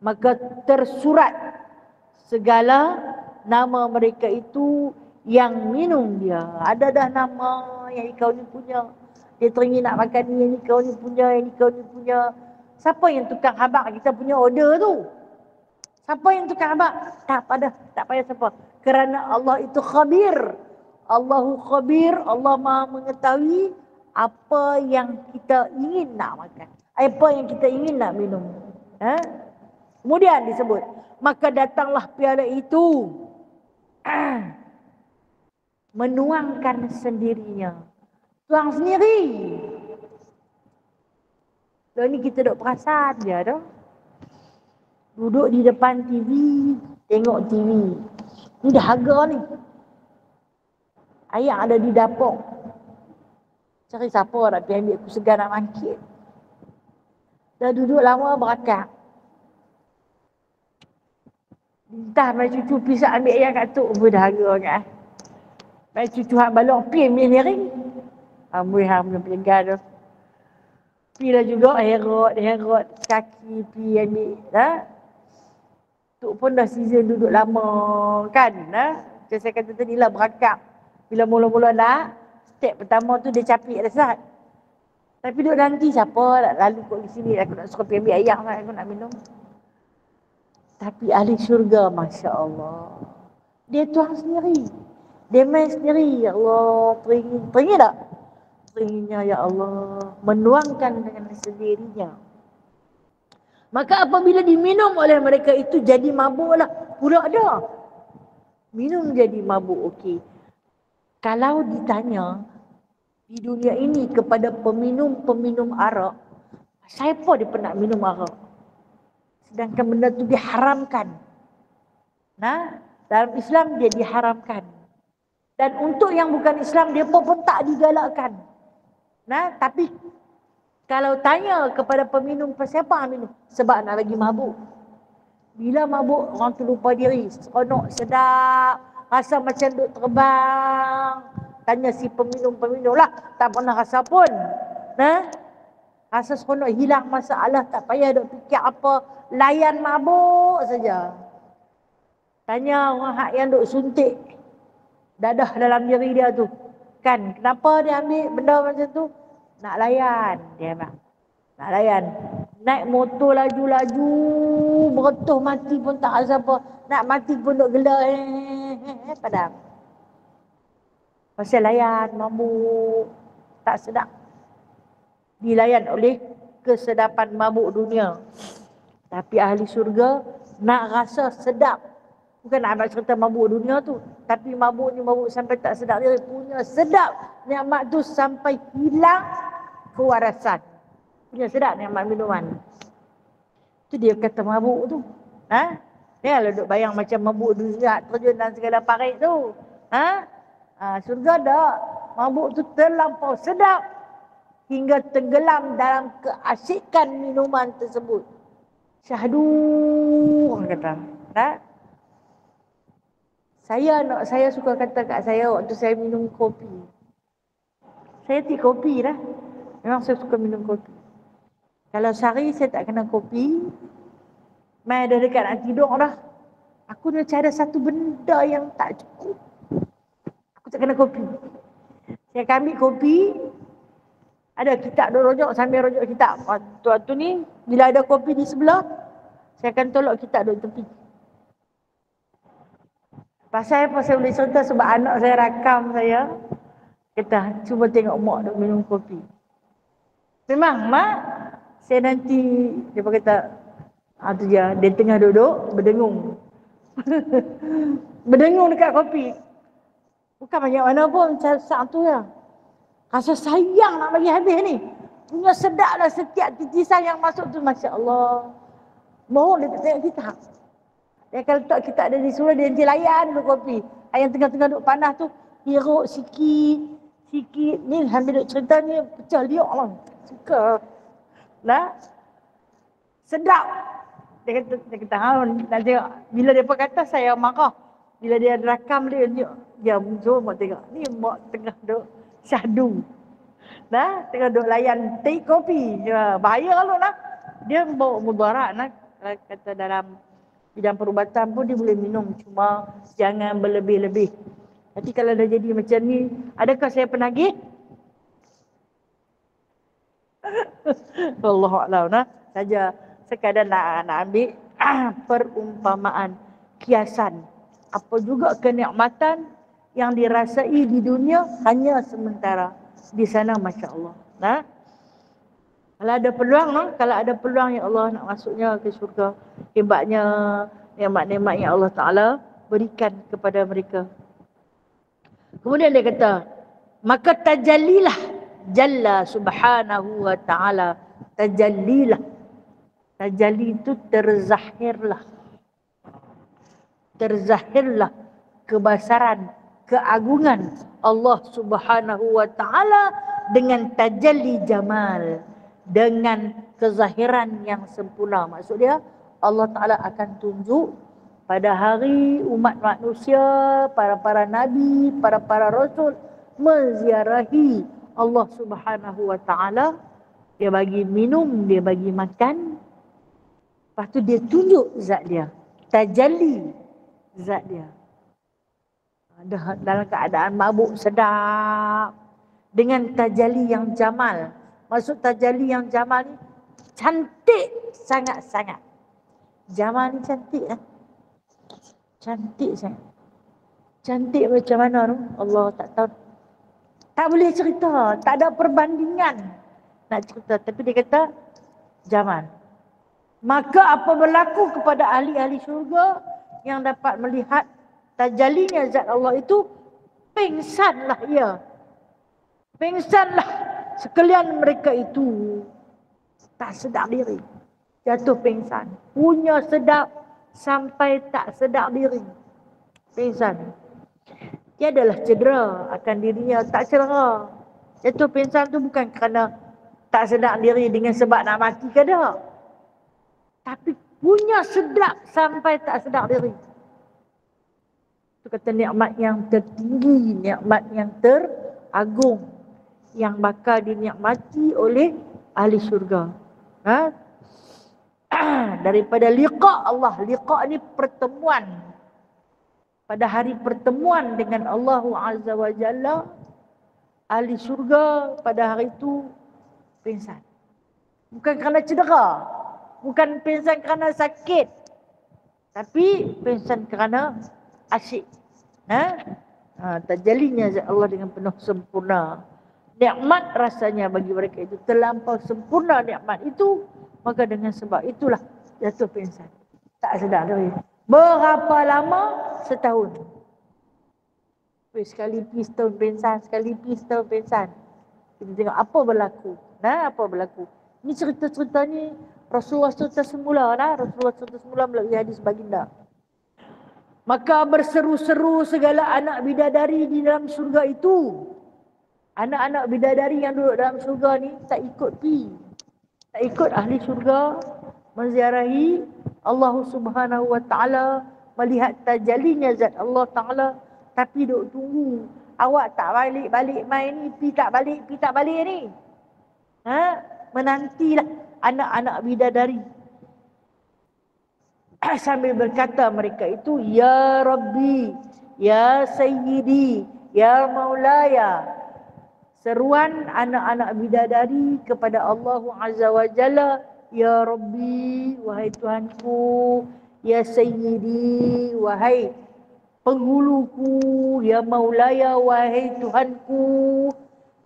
Maka tersurat segala nama mereka itu yang minum dia. Ada dah nama yang kau ni punya. Dia teringin nak makan ni, yang ni kau ni punya, yang ni kau ni punya. Siapa yang tukang habaq kita punya order tu? Siapa yang tukang habaq? Tak payah siapa. Kerana Allah itu khabir. Allahu khabir, Allah Maha mengetahui apa yang kita ingin nak makan. Apa yang kita ingin nak minum. Kemudian disebut, maka datanglah piala itu menuangkan sendirinya. Tuang sendiri. Lalu ni kita duduk perasan je tu. Duduk di depan TV, tengok TV. Ni dah harga ni. Ayam ada di dapur. Cari siapa nak pergi ambil aku segar nak mangkit. Dah duduk lama berakak. Entah mai cucu pisah ambil ayam kat tok pun dah harga kat. Mai cucu hak balok pi ambil miring. Amboi hang penyegar tu. Pi lah juga herot kaki pi ambil dah. Tok pun dah season duduk lama kan. Macam saya kata tadi lah berakak. Bila mula-mula nak, step pertama tu dia capik dah sat. Tapi duduk nanti siapa nak lalu kot di sini, aku nak suruh pergi ambil ayam lah, aku nak minum. Tapi ahli syurga, Masya Allah, dia tuang sendiri. Dia main sendiri. Ya Allah, teringin tak? Teringinnya ya Allah, menuangkan dengan sendirinya. Maka apabila diminum oleh mereka itu jadi mabuklah. Pula ada. Minum jadi mabuk, okey. Kalau ditanya di dunia ini kepada peminum-peminum arak, siapa dia pernah minum arak? Sedangkan benda tu diharamkan. Dalam Islam dia diharamkan. Dan untuk yang bukan Islam dia pun tak digalakkan. Tapi kalau tanya kepada peminum, siapa yang minum? Sebab nak bagi mabuk. Bila mabuk orang tu lupa diri, seronok, sedap, rasa macam duk terbang. Tanya si peminum-peminum lah, tak pernah rasa pun. Rasa seronok, hilang masalah, tak payah duk fikir apa, layan mabuk saja. Tanya orang hak yang duk suntik dadah dalam diri dia tu. Kan, kenapa dia ambil benda macam tu? Nak layan. Dia nak layan. Naik motor laju-laju, beretuh mati pun tak rasa apa. Nak mati pun duk gelak. Padam. Pasal layan, mabuk, tak sedap. Dilayan oleh kesedapan mabuk dunia. Tapi ahli syurga nak rasa sedap. Bukan nak cerita mabuk dunia tu, tapi mabuk ni mabuk sampai tak sedap dia punya sedap. Nikmat tu sampai hilang kewarasan. Punya sedap nikmat minuman. Tu dia kata mabuk tu. Ha? Dia lah duk bayang macam mabuk dunia terjun dan segala parit tu. Ha? Syurga tak. Mabuk tu terlampau sedap hingga tenggelam dalam keasikan minuman tersebut. Syahdu orang kata. Tak? Saya suka kata kat saya waktu saya minum kopi. Saya tik kopi dah. Memang saya suka minum kopi. Kalau sehari saya tak kena kopi, mai dah dekat nak tidur dah. Aku nak cari satu benda yang tak cukup. Aku tak kena kopi. Saya akan ambil kopi, ada kitab duk rojok sambil rojok kitab. Waktu ni bila ada kopi di sebelah, saya akan tolak kitab duk tepi. Pasal apa saya boleh cerita sebab anak saya rakam saya. Kata, cuba tengok mak duk minum kopi. Memang mak, saya nanti, dia kata, tu je, dia tengah duduk, berdengung. Berdengung dekat kopi. Bukan banyak mana pun, saat tu ya. Rasa sayang nak bagi habis ni. Punya sedaplah setiap titisan yang masuk tu, Masya Allah. Mohon dia tak tengok kitab. Dia kalau tak kita ada di surau, dia nanti layan dulu kopi. Yang tengah-tengah duduk panas tu, hiruk sikit. Ni ambil duk cerita ni, pecah liok lah. Suka. Nah, sedap. Dia kata nak tengok. Bila dia pun kata, saya marah. Bila dia rakam dia jom mak tengok. Ni mak tengah duk syahdu. Nah, tengah duk layan take kopi. Bahaya lah nah. Dia bawa mudarat nah. Kata dalam bidang perubatan pun dia boleh minum, cuma jangan berlebih-lebih. Nanti kalau dah jadi macam ni, adakah saya penagih? Wallahualam nah. Saja sekadar nak ambil perumpamaan, kiasan. Apa juga kenikmatan yang dirasai di dunia hanya sementara. Di sana Masya Allah. Nah. Kalau ada peluang, kalau ada peluang ya Allah nak masuknya ke syurga, hebatnya nikmat-nikmat yang Allah Ta'ala berikan kepada mereka. Kemudian dia kata, maka tajallilah Jalla Subhanahu wa Ta'ala. Tajallilah. Tajalli itu terzahirlah. Terzahirlah kebesaran, keagungan Allah Subhanahu wa Ta'ala dengan tajalli jamal. Dengan kezahiran yang sempurna. Maksud dia Allah Ta'ala akan tunjuk pada hari umat manusia, para nabi, para rasul menziarahi Allah Subhanahu wa Ta'ala. Dia bagi minum, dia bagi makan. Lepas tu dia tunjuk zat dia. Tajalli zat dia. Dalam keadaan mabuk sedap. Dengan tajalli yang jamal. Maksud tajalli yang jamal ni cantik sangat-sangat. Jamal ni cantik lah. Cantik sangat. Cantik macam mana tu? Allah tak tahu. Tak boleh cerita. Tak ada perbandingan nak cerita. Tapi dia kata jamal. Maka apa berlaku kepada ahli-ahli syurga yang dapat melihat tajallinya zat Allah itu, pingsanlah ia. Pingsanlah. Sekalian mereka itu tak sedar diri. Jatuh pingsan. Punya sedap sampai tak sedar diri. Pingsan. Dia adalah cedera akan dirinya, tak cedera. Jatuh pingsan tu bukan kerana tak sedar diri dengan sebab nak mati ke tak. Tapi punya sedap sampai tak sedar diri. Itu kata nikmat yang tertinggi, nikmat yang teragung, yang bakal dinikmati oleh ahli syurga. Daripada liqa Allah. Liqa ni pertemuan. Pada hari pertemuan dengan Allah Azza wa Jalla, ahli syurga pada hari itu pingsan. Bukan kerana cedera. Bukan pingsan kerana sakit. Tapi pingsan kerana asyik. Tajallinya Allah dengan penuh sempurna. Nikmat rasanya bagi mereka itu terlampau sempurna nikmat itu. Maka dengan sebab itulah jatuh pingsan. Tak sedar dah. Berapa lama? Setahun. Sekali pergi setahun pingsan, sekali pergi setahun pingsan. Kita tengok apa berlaku. Nah, apa berlaku. Ini cerita-cerita ni Rasulullah cerita semula. Rasulullah cerita semula melalui hadis baginda. Maka berseru-seru segala anak bidadari di dalam surga itu. Anak-anak bidadari yang duduk dalam surga ni tak ikut pi. Tak ikut ahli surga menziarahi Allah Subhanahu wa taala, melihat tajallinya zat Allah taala, tapi duk tunggu. Awak tak balik-balik main ni, pi tak balik ni. Menantilah anak-anak bidadari. Sambil berkata mereka itu, Ya Rabbi, Ya Sayyidi, Ya Maulaya. Seruan anak-anak bidadari kepada Allah Azza wa Jalla, Ya Rabbi, wahai Tuhanku, Ya Sayyidi, wahai penghuluku, Ya Maulaya, wahai Tuhanku.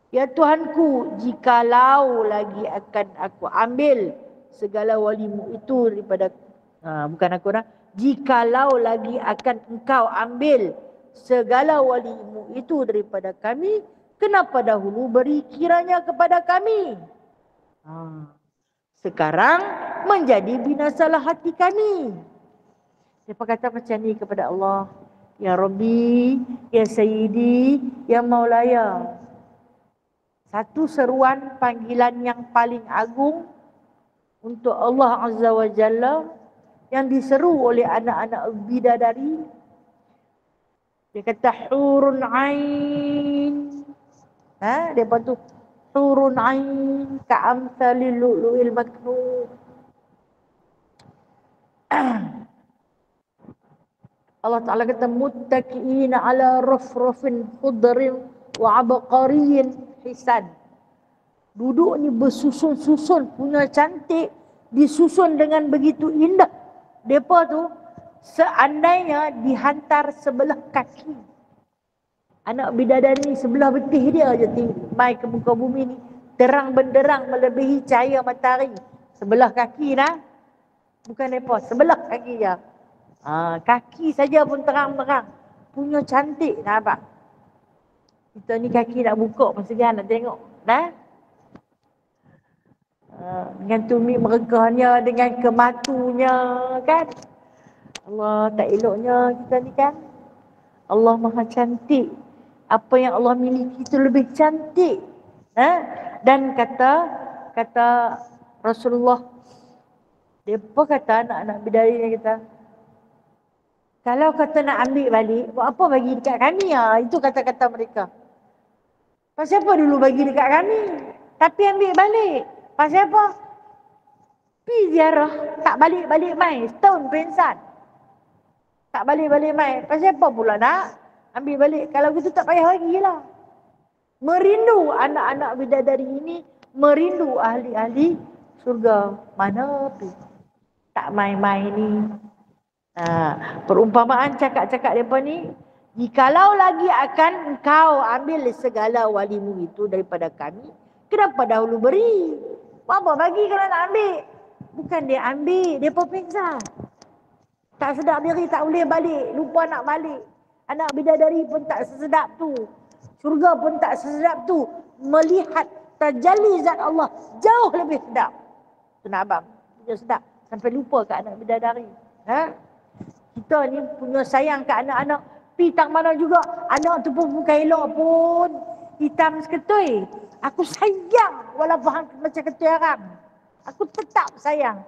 Ya Tuhanku, jikalau lagi akan aku ambil segala walimu itu daripada bukan aku dah. Jikalau lagi akan engkau ambil segala walimu itu daripada kami, kenapa dahulu beri kiranya kepada kami? Sekarang menjadi binasalah hati kami. Siapa kata macam ni kepada Allah? Ya Rabbi, Ya Sayyidi, Ya Maulaya. Satu seruan panggilan yang paling agung untuk Allah Azza wa Jalla yang diseru oleh anak-anak bidadari. Dia kata hurun ain. Dia tu hurun ain ka'amsalil lu'lu'il maknun. Allah Ta'ala kata muttaqiina ala rafrafin khudrin wa abqariyin hisan. Duduk ni bersusun-susun, punya cantik, disusun dengan begitu indah. Depa tu seandainya dihantar sebelah kaki. Anak bidadari ni sebelah betih dia je mai ke muka bumi ni, terang benderang melebihi cahaya matahari. Sebelah kaki dah. Bukan depa, sebelah kaki je. Kaki saja pun terang-terang. Punya cantik nampak. Kita ni kaki nak buka pun segan nak tengok. Dengan tumit meregahnya, dengan kematunya kan. Allah tak eloknya kita ni kan. Allah maha cantik. Apa yang Allah miliki itu lebih cantik. Dan kata Rasulullah, depa kata anak-anak bidadari ni kata, kalau kata nak ambil balik, buat apa bagi dekat kami? Itu kata-kata mereka. Pasal apa dulu bagi dekat kami? Tapi ambil balik. Pasal apa? Pi ziarah, tak balik-balik mai. Setahun pingsan. Tak balik-balik mai. Pasal apa pula nak ambil balik? Kalau gitu tak payah lagi lah. Merindu anak-anak bidadari ini, merindu ahli-ahli surga. Mana pi? Tak main-main ni. Perumpamaan cakap-cakap mereka ni, jikalau lagi akan engkau ambil segala walimu itu daripada kami, kenapa dahulu beri? Apa bagi kalau nak ambil? Bukan dia ambil, dia pun pingsan. Tak sedap diri, tak boleh balik, lupa nak balik. Anak bidadari pun tak sesedap tu. Surga pun tak sesedap tu. Melihat tajalli zat Allah jauh lebih sedap. Tu nak abang, dia sedap sampai lupa ke anak bidadari. Kita ni punya sayang ke anak-anak. Pi tak mana juga, anak tu pun bukan elok pun, hitam seketui. Aku sayang walaupun macam ketui haram. Aku tetap sayang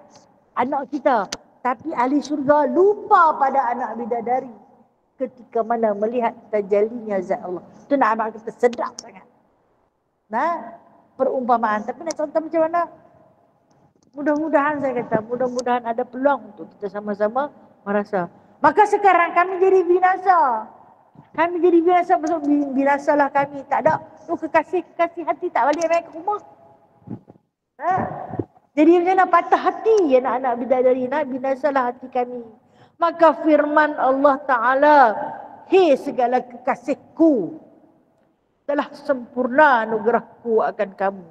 anak kita. Tapi ahli surga lupa pada anak bidadari ketika mana melihat tajallinya zat Allah. Tu nak abang kita sedap sangat. Perumpamaan. Tapi nak contoh macam mana? Mudah-mudahan saya kata, mudah-mudahan ada peluang untuk kita sama-sama merasa. Maka sekarang kami jadi binasa. Kami jadi binasa, maksud binasalah kami. Tak ada kekasih-kekasih hati tak balik main ke rumah. Jadi macam mana patah hati anak-anak bidadari, binasalah hati kami. Maka firman Allah Ta'ala, hei segala kekasihku, telah sempurna anugerahku akan kamu.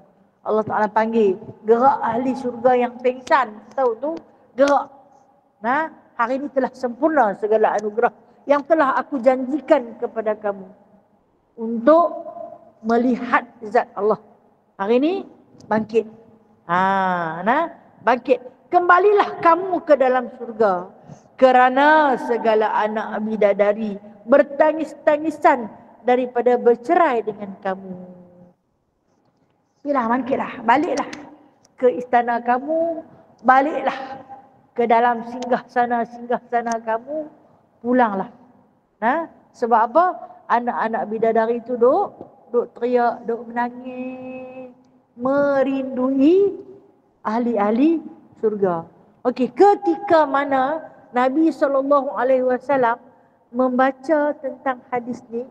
Allah Ta'ala panggil gerak ahli syurga yang pingsan. Tahu tu? Gerak. Nah, hari ini telah sempurna segala anugerah yang telah aku janjikan kepada kamu untuk melihat zat Allah. Hari ini bangkit. Nah, bangkit. Kembalilah kamu ke dalam surga kerana segala anak bidadari bertangis-tangisan daripada bercerai dengan kamu. Pilah, bangkitlah, baliklah ke istana kamu, baliklah ke dalam singgah sana kamu, pulanglah. Sebab apa? Anak-anak bidadari itu duk teriak, duk menangis, merindui ahli-ahli surga. Okey, ketika mana Nabi SAW membaca tentang hadis ni,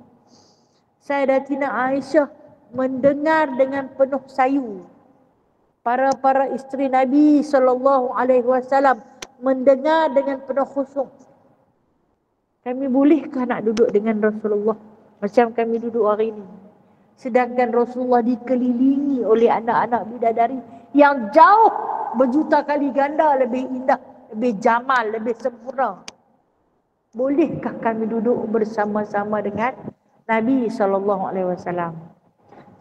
Sayyidatina Aisyah mendengar dengan penuh sayu. Para isteri Nabi SAW mendengar dengan penuh khusyuk. Kami bolehkah nak duduk dengan Rasulullah macam kami duduk hari ini? Sedangkan Rasulullah dikelilingi oleh anak-anak bidadari yang jauh berjuta kali ganda lebih indah, lebih jamal, lebih sempurna. Bolehkah kami duduk bersama-sama dengan Nabi SAW?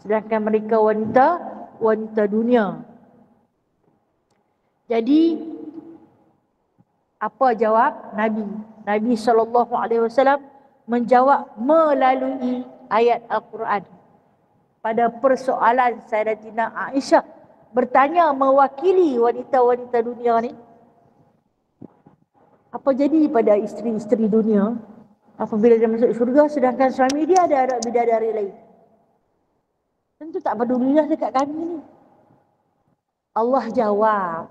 Sedangkan mereka wanita dunia. Jadi apa jawab Nabi? Nabi SAW menjawab melalui ayat Al-Quran. Pada persoalan Sayyidatina Aisyah bertanya mewakili wanita-wanita dunia ni, apa jadi pada isteri-isteri dunia apabila dia masuk syurga sedangkan suami dia ada anak bidadari lain? Tentu tak pedulilah dekat kami ni. Allah jawab.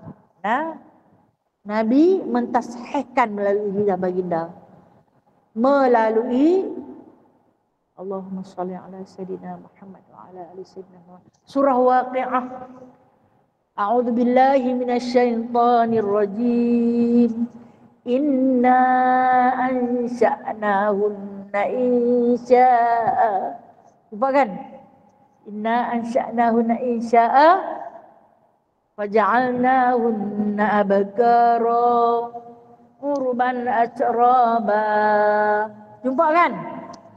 Nabi mentasihkan melalui hijab baginda. Melalui Allahumma salli ala Sayyidina Muhammad wa ala ali Sayyidina Muhammad. Surah Waqi'ah. A'udzu billahi minasyaitonir rajim. Inna ansha'nahunna insya'a. Lupa kan? Inna ansha'nahunna insya'a waja'alnahunna abkara urban atraba. Jumpa kan?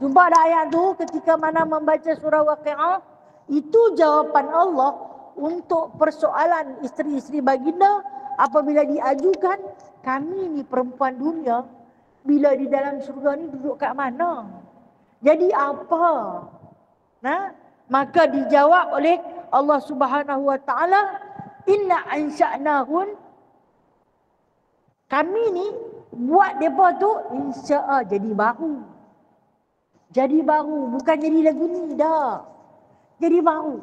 Jumpa ada ayat tu ketika mana membaca surah Waqi'ah. Itu jawapan Allah untuk persoalan isteri-isteri baginda apabila diajukan, kami ni perempuan dunia bila di dalam surga ni duduk kat mana? Jadi apa? Maka dijawab oleh Allah Subhanahu wa taala, inna ansha'nahun, kami ni buat depa tu insya'a jadi baru. Jadi baru, bukan jadi lagu ni dah. Jadi baru.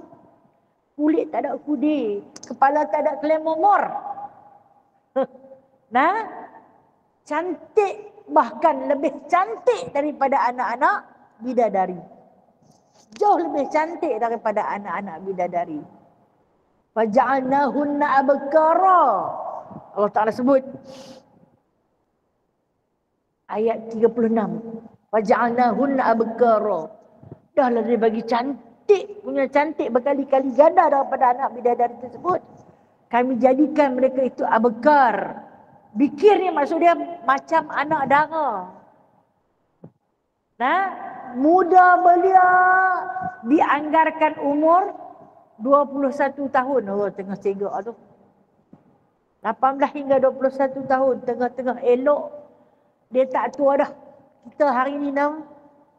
Kulit tak ada kudir, kepala tak ada kelem momor. Cantik, bahkan lebih cantik daripada anak-anak bidadari. Jauh lebih cantik daripada anak-anak bidadari. Faja'alnahunna abkara. Allah Ta'ala sebut ayat 36. Faja'alnahunna abkara. Dah lah dia bagi cantik, punya cantik berkali-kali ganda daripada anak bidadari tersebut. Kami jadikan mereka itu abkar. Bikir ni maksud dia macam anak dara. Muda belia, dianggarkan umur 21 tahun. Oh, tengah segak tu. 18 hingga 21 tahun. Tengah-tengah elok. Dia tak tua dah. Kita hari ni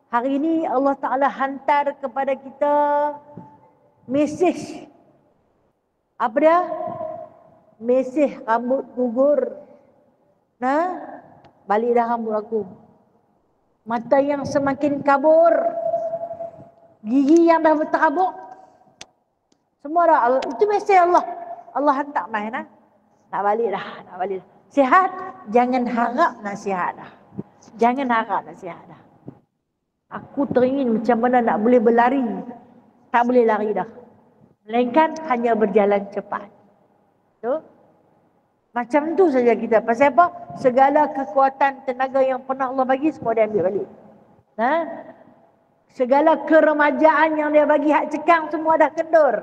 hari ni Allah Ta'ala hantar kepada kita mesej. Apa dia? Mesej rambut gugur. Balik dah rambut aku. Mata yang semakin kabur. Gigi yang dah berterabuk. Semua dah. Itu mesej Allah. Allah hantar main. Nak balik dah. Sihat? Jangan harap nak sihat dah. Jangan harap nak sihat dah. Aku teringin macam mana nak boleh berlari. Tak boleh lari dah. Melainkan hanya berjalan cepat. Tu. Macam tu saja kita. Pasal apa? Segala kekuatan tenaga yang pernah Allah bagi, semua dia ambil balik. Segala keremajaan yang dia bagi hak cekang, semua dah kendur.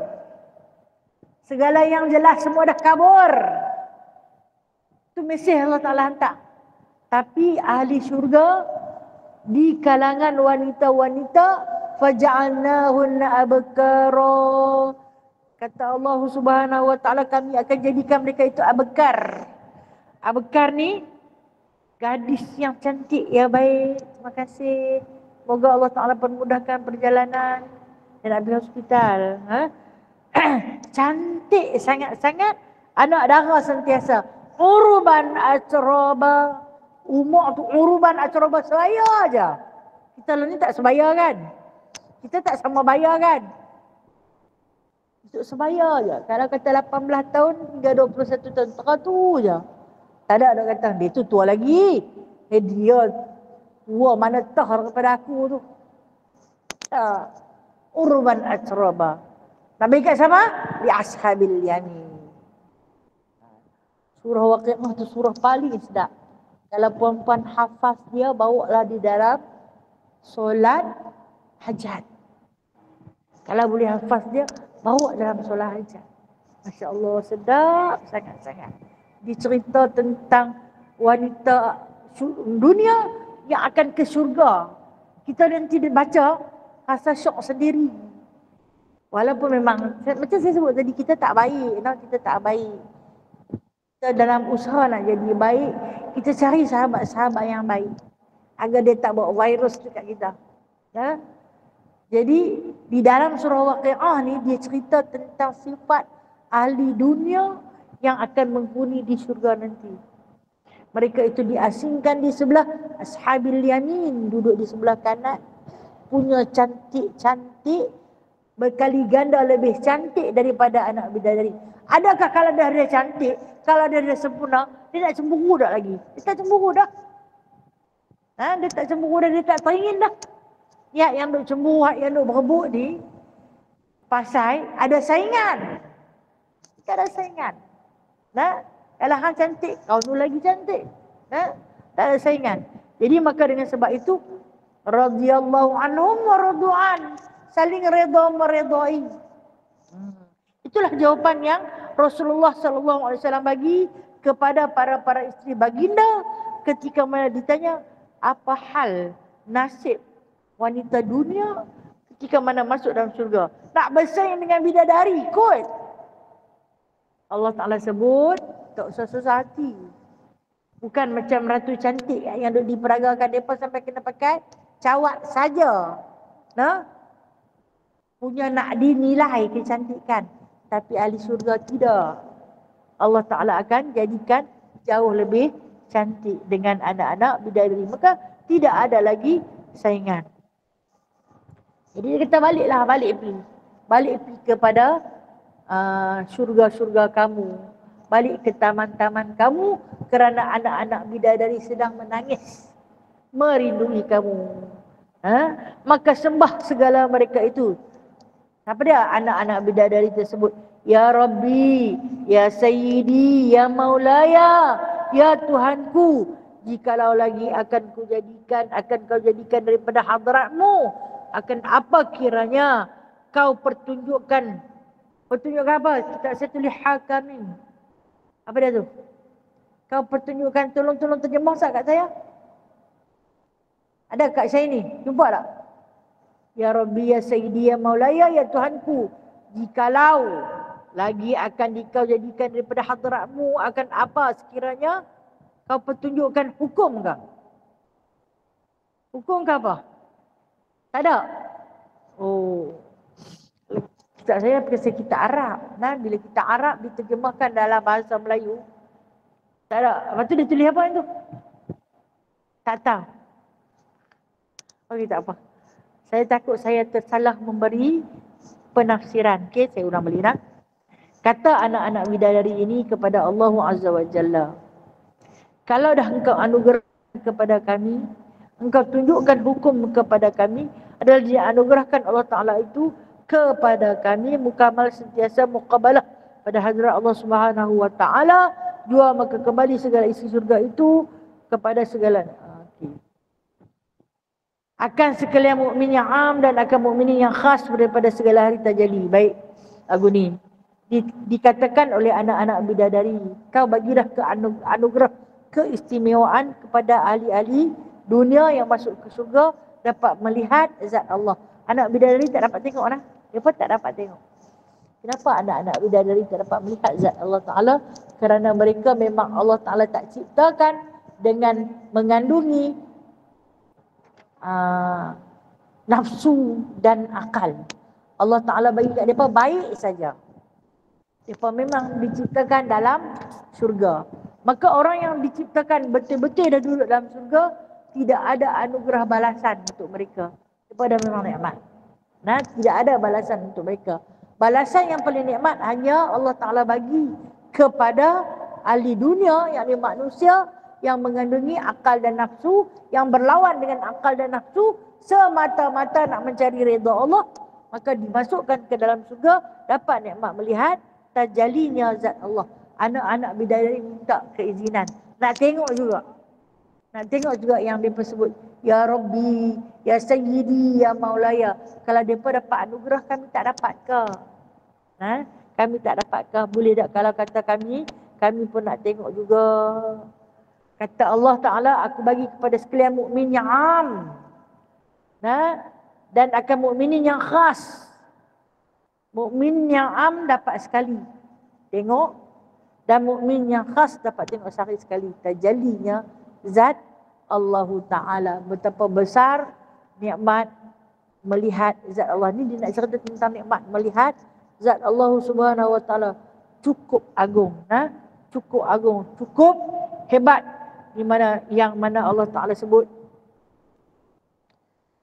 Segala yang jelas semua dah kabur. Itu mesej Allah Ta'ala hantar. Tapi ahli syurga di kalangan wanita-wanita, faja'alnahunna abkara. Kata Allah Subhanahu wa Ta'ala, kami akan jadikan mereka itu abkar. Abkar ni gadis yang cantik, ya baik. Terima kasih. Semoga Allah Ta'ala permudahkan perjalanan dan habis hospital. Cantik sangat-sangat. Anak darah sentiasa. Uruban atroba. Umur tu uruban atroba sebaya aja. Kita ni tak sebaya kan? Kita tak sama bayar kan? Untuk sebaya je. Kalau kata 18 tahun hingga 21 tahun. Teratur je. Tak ada orang kata, dia tu tua lagi. Dia tua mana tahu kepada aku tu. Uruban atroba. Nabi kat sama? Di ashabil yamin. Surah Waqi'ah tu surah paling sedap. Kalau perempuan hafaz dia, bawa lah di dalam solat hajat. Kalau boleh hafaz dia, bawa dalam solat hajat. Masya Allah, sedap sangat-sangat. Dicerita tentang wanita dunia yang akan ke syurga. Kita nanti baca, rasa syok sendiri. Walaupun memang, macam saya sebut tadi, kita tak baik. Kita tak baik. Kita dalam usaha nak jadi baik, kita cari sahabat-sahabat yang baik. Agar dia tak bawa virus dekat kita. Ya? Jadi, di dalam surah Waqi'ah ni, dia cerita tentang sifat ahli dunia yang akan menghuni di syurga nanti. Mereka itu diasingkan di sebelah ashabil yamin, duduk di sebelah kanan. Punya cantik-cantik, berkali ganda lebih cantik daripada anak bidadari. Adakah kalau dah dia cantik, kalau dia dah sempurna, dia tak cemburu dah lagi? Dia tak cemburu dah. Dia tak cemburu dah, dia tak teringin dah. Yang duk cemburu, yang duk berebut ni, pasal ada saingan. Kita ada saingan. Kalau hang cantik, kau tu lagi cantik. Tak ada saingan. Jadi maka dengan sebab itu, radhiyallahu anhum wa radu'an, saling redha meredai. Itulah jawapan yang Rasulullah SAW bagi kepada para isteri baginda ketika mana ditanya apa hal nasib wanita dunia ketika mana masuk dalam syurga. Nak bersaing dengan bidadari kot. Allah Ta'ala sebut, tak usah susah hati. Bukan macam ratu cantik yang duk diperagakan mereka sampai kena pakai cawat saja. Punya nak dinilai kecantikan. Tapi ahli syurga tidak. Allah Ta'ala akan jadikan jauh lebih cantik dengan anak-anak bidadari. Maka tidak ada lagi saingan. Jadi kita balik pergi kepada syurga-syurga kamu. Balik ke taman-taman kamu kerana anak-anak bidadari sedang menangis merindui kamu. Maka sembah segala mereka itu. Apa dia anak-anak bidadari tersebut? Ya Rabbi, Ya Sayyidi, Ya Maulaya, Ya Tuhanku, jikalau lagi akan kau jadikan daripada hadratmu, akan apa kiranya kau pertunjukkan apa? Kita saya tulis hakamin. Apa dia tu? Kau pertunjukkan, tolong terjemah kat saya. Ada kat saya ni, jumpa tak? Ya Rabbi, Ya Sayyidi, Ya Maulaya, Ya Tuhanku, jikalau lagi akan kau jadikan daripada hadratmu, akan apa sekiranya kau pertunjukkan hukum ke? Hukum ke apa? Tak ada? Oh, kitab saya pasal kitab Arab. Bila kitab Arab diterjemahkan dalam bahasa Melayu, tak ada. Lepas tu dia tulis apa itu? Tak tahu. Okey, tak apa. Saya takut saya tersalah memberi penafsiran. Okey, saya ulang balik . Kata anak-anak bidadari ini kepada Allah Azza wa Jalla, kalau dah engkau anugerahkan kepada kami, engkau tunjukkan hukum kepada kami, adalah dia anugerahkan Allah Ta'ala itu kepada kami, mukamal sentiasa muqabalah pada hadrat Allah Subhanahu wa Ta'ala, jua maka kembali segala isi surga itu kepada segala akan sekalian mukmin yang am dan akan mukminin yang khas daripada segala hari tajalli. Baik, lagu ni dikatakan oleh anak-anak bidadari, kau bagilah anugerah keistimewaan kepada ahli-ahli dunia yang masuk ke syurga dapat melihat zat Allah. Anak bidadari tak dapat tengok lah. Mereka tak dapat tengok. Kenapa anak-anak bidadari tak dapat melihat zat Allah Ta'ala? Kerana mereka memang Allah Ta'ala tak ciptakan dengan mengandungi nafsu dan akal. Allah Ta'ala bagi kat mereka baik saja. Mereka memang diciptakan dalam syurga. Maka orang yang diciptakan betul-betul dah duduk dalam syurga, tidak ada anugerah balasan untuk mereka. Mereka dah memang nikmat. Nah, tidak ada balasan untuk mereka. Balasan yang paling nikmat hanya Allah Ta'ala bagi kepada ahli dunia, yakni manusia yang mengandungi akal dan nafsu, yang berlawan dengan akal dan nafsu semata-mata nak mencari redha Allah, maka dimasukkan ke dalam syurga, dapat nikmat melihat tajallinya zat Allah. Anak-anak bidadari minta keizinan nak tengok juga. Nak tengok juga yang mereka sebut, Ya Rabbi, Ya Sayyidi, Ya Maulaya. Kalau mereka dapat anugerah, kami tak dapat ke? Kami tak dapat ke? Boleh tak kalau kata kami pun nak tengok juga. Kata Allah Ta'ala, aku bagi kepada sekalian mukmin yang am, dan akan mukminin yang khas. Mukmin yang am dapat sekali tengok, dan mukmin yang khas dapat tengok sekali. Tajallinya zat Allah Ta'ala. Betapa besar nikmat melihat zat Allah. Ni dia nak cerita tentang nikmat melihat zat Allah Subhanahu Wa Ta'ala. Cukup agung, cukup agung, cukup hebat. Yang mana Allah Ta'ala sebut,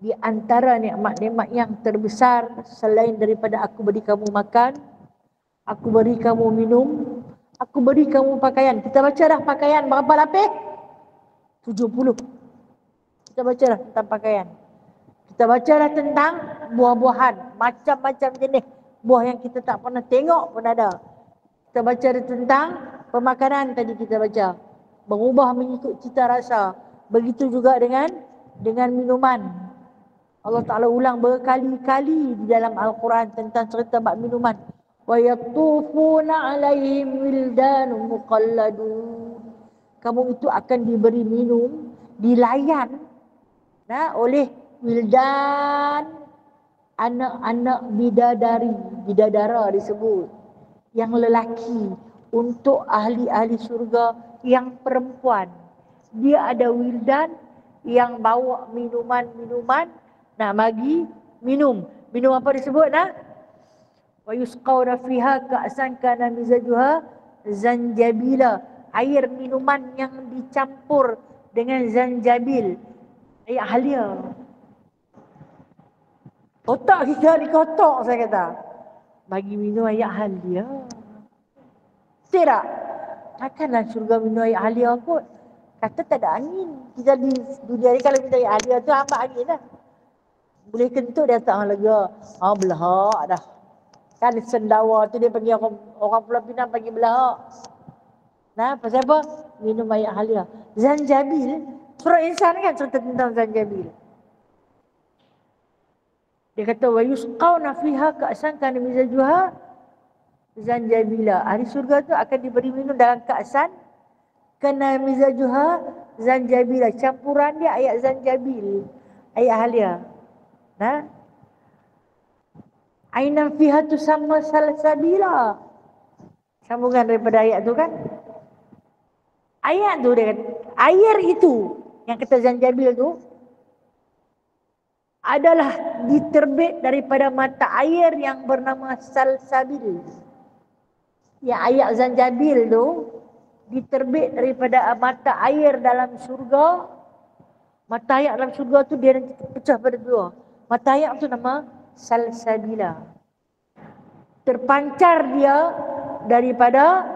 di antara nikmat-nikmat yang terbesar selain daripada aku beri kamu makan, aku beri kamu minum, aku beri kamu pakaian. Kita baca dah pakaian berapa lapis? 70. Kita baca dah tentang pakaian. Kita baca dah tentang buah-buahan, macam-macam jenis buah yang kita tak pernah tengok pun ada. Kita baca dah tentang pemakanan tadi kita baca, berubah mengikut cita rasa. Begitu juga dengan minuman. Allah Ta'ala ulang berkali-kali di dalam Al-Quran tentang cerita bab minuman. Wa yatufuna alaihim wildanun muqalladun. Kamu itu akan diberi minum, dilayan oleh wildan, anak-anak bidadara disebut, yang lelaki. Untuk ahli-ahli syurga yang perempuan, dia ada wildan yang bawa minuman-minuman nak bagi minum. Minum apa disebut? Wa yusqawna fiha ka'san kana mizajuha zanjabila. Air minuman yang dicampur dengan zanjabil. Air halia. Otak kita dikotok, saya kata. Bagi minum air halia. Tidak. Takkanlah syurga minum air halia kot. Kata tak ada angin. Kita di dunia ni kalau minum air halia tu hamba angin dah. Boleh kentut dia tak lega. Belahak dah. Kan sendawa tu dia panggil orang Pulau Pinang panggil belahak. Pasal apa? Minum air halia. Zanjabil. Surah Insan kan cerita tentang zanjabil. Dia kata wa yusqawna fiha ka'san kana mizajuha zanjabila. Ahli surga tu akan diberi minum dalam ka'san kana mizajuha zanjabila. Campuran dia ayat zanjabil, ayat halia. Ainan fiha tu sama salsabila. Sambungan daripada ayat tu kan. Ayat tu dia kata, air itu yang kata zanjabil tu adalah diterbit daripada mata air yang bernama salsabil. Yang ayat zanjabil tu diterbit daripada mata air dalam syurga. Mata air dalam syurga tu dia nanti pecah pada dua. Mata air tu nama salsabila. Terpancar dia daripada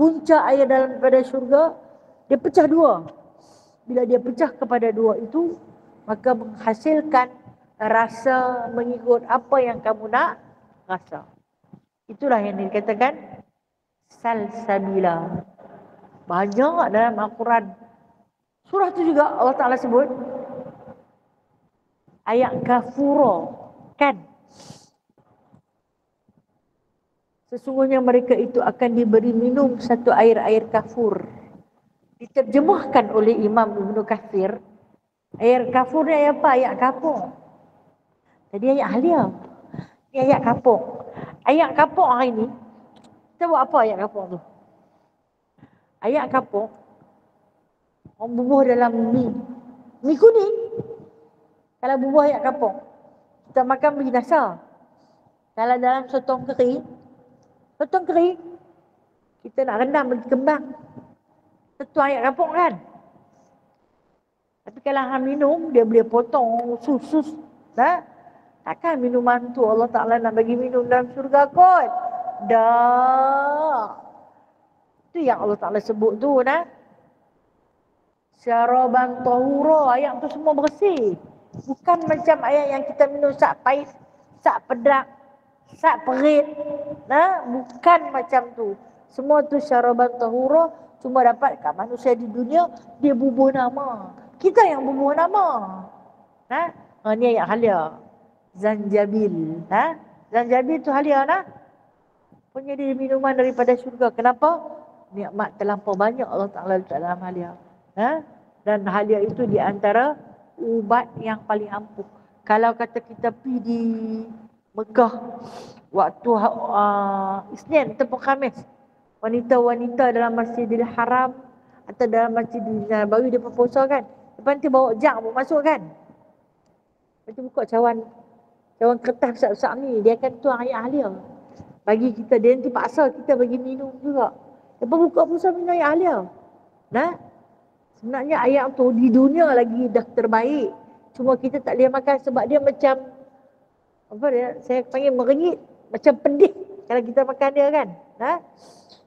punca air dalam pada syurga, dia pecah dua. Bila dia pecah kepada dua itu, maka menghasilkan rasa mengikut apa yang kamu nak rasa. Itulah yang dikatakan salsabila. Banyak dalam Al-Quran. Surah tu juga Allah Ta'ala sebut ayat kafura, kan? Sesungguhnya mereka itu akan diberi minum satu air-air kafur. Diterjemahkan oleh Imam Ibn Kathir. Air kafur ni apa? Ayat kapur. Tadi ayat halia. Ini ayat kapur. Ayat kapur hari ni, kita buat apa ayat kapur tu? Ayat kapur, orang bubuh dalam mi kuning. Kalau bubuh ayat kapur, kita makan binasa. Kalau dalam sotong kering, kita nak rendam bagi kembang. Tentu ayat kapur kan? Tapi kalau hang minum, dia boleh potong sus. Takkan minuman tu Allah Ta'ala nak bagi minum dalam syurga kot. Dah. Itu yang Allah Ta'ala sebut tu. Syaraban tahura. Ayat tu semua bersih. Bukan macam ayat yang kita minum sak pahit, sak pedak, sak perit. Bukan macam tu. Semua tu syaraban tahura. Cuma dapat kat manusia di dunia, dia bubuh nama. Kita yang bubuh nama. Ni ayat halia. Zanjabil. Zanjabil tu halia punya dia minuman daripada syurga. Kenapa? Nikmat terlampau banyak Allah Ta'ala letak dalam halia. Dan halia itu di antara ubat yang paling ampuh. Kalau kata kita pergi di Mekah waktu Isnin ataupun Khamis, wanita-wanita dalam Masjidil Haram atau dalam Masjidil Nabawi dia berpuasa kan. Lepas nanti bawa jam bawa masuk kan. Lepas tu buka cawan kertas besar-besar ni, dia akan tuang ayat halia bagi kita. Dia nanti paksa kita bagi minum juga. Lepas buka puasa minum ayat halia. Sebenarnya ayat tu di dunia lagi dah terbaik. Cuma kita tak boleh makan sebab dia macam saya panggil merengit, macam pedih kalau kita makan dia kan.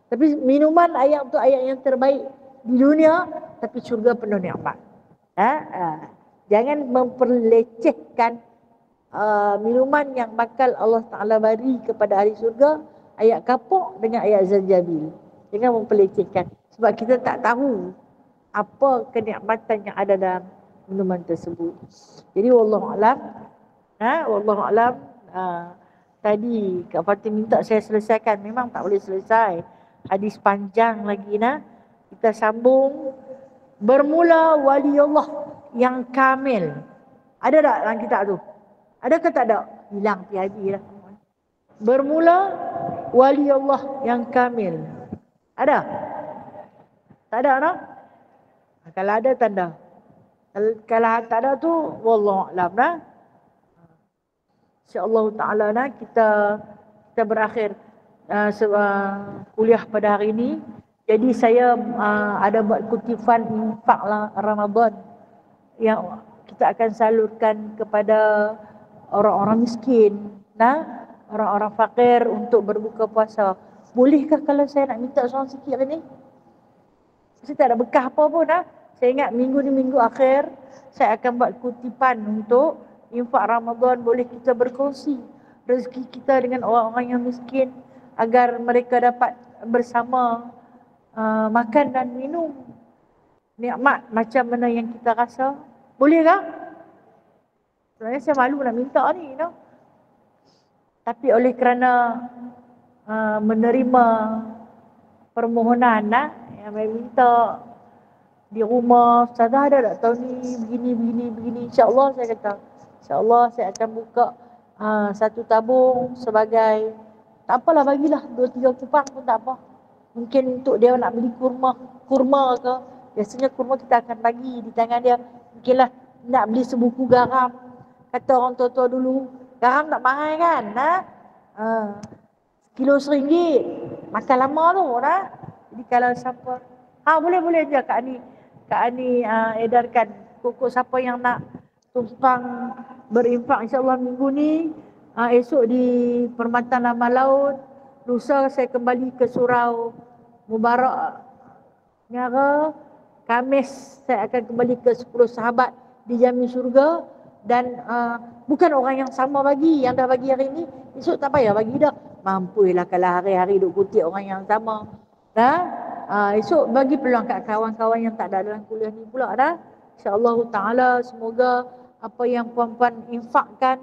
Tapi minuman ayat tu ayat yang terbaik di dunia, tapi syurga penuh nikmat. Jangan memperlecehkan minuman yang bakal Allah Ta'ala beri kepada ahli surga, ayat kapur dengan ayat zanjabil. Jangan memperlecehkan. Sebab kita tak tahu apa kenikmatan yang ada dalam minuman tersebut. Jadi wallahualam. Wallahualam. Tadi Kak Fatih minta saya selesaikan. Memang tak boleh selesai. Hadis panjang lagi kita sambung. Bermula wali Allah yang kamil. Ada tak dalam kitab tu? Ada ke tak ada? Hilang tiada lah. Bermula wali Allah yang kamil. Ada? Tak ada Kalau ada tanda. Kalau tak ada tu wallahualam InsyaAllah ta'ala kita berakhir kuliah pada hari ini. Jadi saya ada buat kutipan infak Ramadan yang kita akan salurkan kepada orang-orang miskin, orang-orang fakir untuk berbuka puasa. Bolehkah kalau saya nak minta seorang sikit hari ni? Saya tak ada bekah apa pun Saya ingat minggu ni minggu akhir saya akan buat kutipan untuk infak Ramadan. Boleh kita berkongsi rezeki kita dengan orang-orang yang miskin agar mereka dapat bersama makan dan minum nikmat macam mana yang kita rasa. Boleh kah? Sebenarnya saya malu nak minta ni Tapi oleh kerana menerima permohonan yang saya minta di rumah, Ustazah ada tak tahun ni begini. InsyaAllah saya kata, InsyaAllah saya akan buka satu tabung sebagai, tak apalah bagilah 2-3 kupang pun tak apa. Mungkin untuk dia nak beli kurma ke. Biasanya kurma kita akan bagi di tangan dia. Mungkinlah nak beli sebuku garam. Kata orang tua-tua dulu, garam tak mahal kan? Kilo RM1. Makan lama tu Jadi kalau siapa, boleh je Kak Ani edarkan pokok siapa yang nak tumpang berinfak insyaAllah minggu ni. Esok di Permata Nama Laut. Lusa saya kembali ke Surau Mubarak Nyara. Khamis saya akan kembali ke 10 sahabat di Jamin Syurga. Dan bukan orang yang sama bagi. Yang dah bagi hari ni, esok tak payah bagi dah. Mampulah kalau hari-hari duk kutip orang yang sama. Esok bagi peluang kat kawan-kawan yang tak ada dalam kuliah ni pula InsyaAllah ta'ala semoga apa yang puan-puan infakkan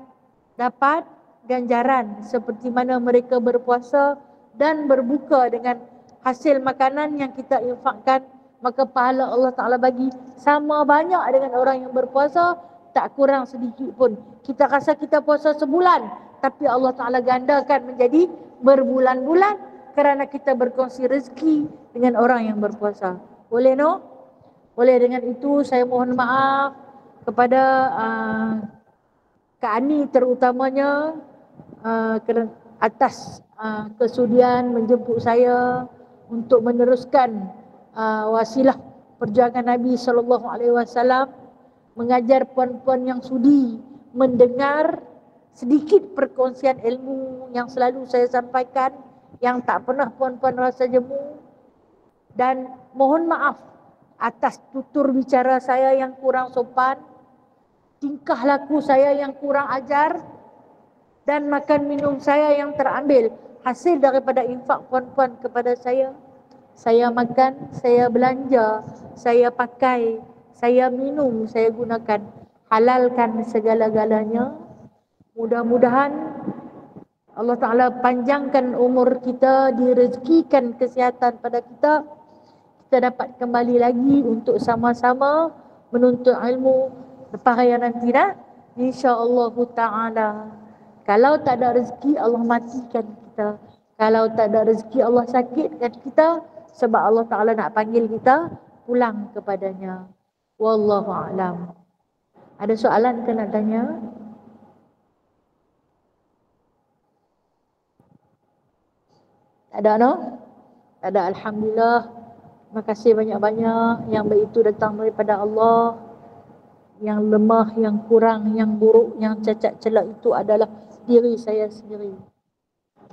dapat ganjaran seperti mana mereka berpuasa dan berbuka dengan hasil makanan yang kita infakkan, maka pahala Allah Ta'ala bagi sama banyak dengan orang yang berpuasa, tak kurang sedikit pun. Kita rasa kita puasa sebulan, tapi Allah Ta'ala gandakan menjadi berbulan-bulan kerana kita berkongsi rezeki dengan orang yang berpuasa. Boleh no? Boleh. Dengan itu saya mohon maaf kepada Kak Ani terutamanya atas kesudian menjemput saya untuk meneruskan wasilah perjuangan Nabi SAW, mengajar puan-puan yang sudi mendengar sedikit perkongsian ilmu yang selalu saya sampaikan, yang tak pernah puan-puan rasa jemu. Dan mohon maaf atas tutur bicara saya yang kurang sopan, tingkah laku saya yang kurang ajar, dan makan minum saya yang terambil hasil daripada infak puan-puan kepada saya. Saya makan, saya belanja, saya pakai, saya minum, saya gunakan. Halalkan segala-galanya. Mudah-mudahan Allah Ta'ala panjangkan umur kita, direzekikan kesihatan pada kita. Kita dapat kembali lagi untuk sama-sama menuntut ilmu lepas raya nanti dah, insya-Allah Ta'ala. Kalau tak ada rezeki, Allah matikan kita. Kalau tak ada rezeki, Allah sakitkan kita, sebab Allah Ta'ala nak panggil kita pulang kepadanya. Wallahu a'lam. Ada soalan ke nak tanya? Tak ada no? Tak ada, Alhamdulillah. Terima kasih banyak-banyak. Yang baik itu datang daripada Allah. Yang lemah, yang kurang, yang buruk, yang cacat celak itu adalah diri saya sendiri.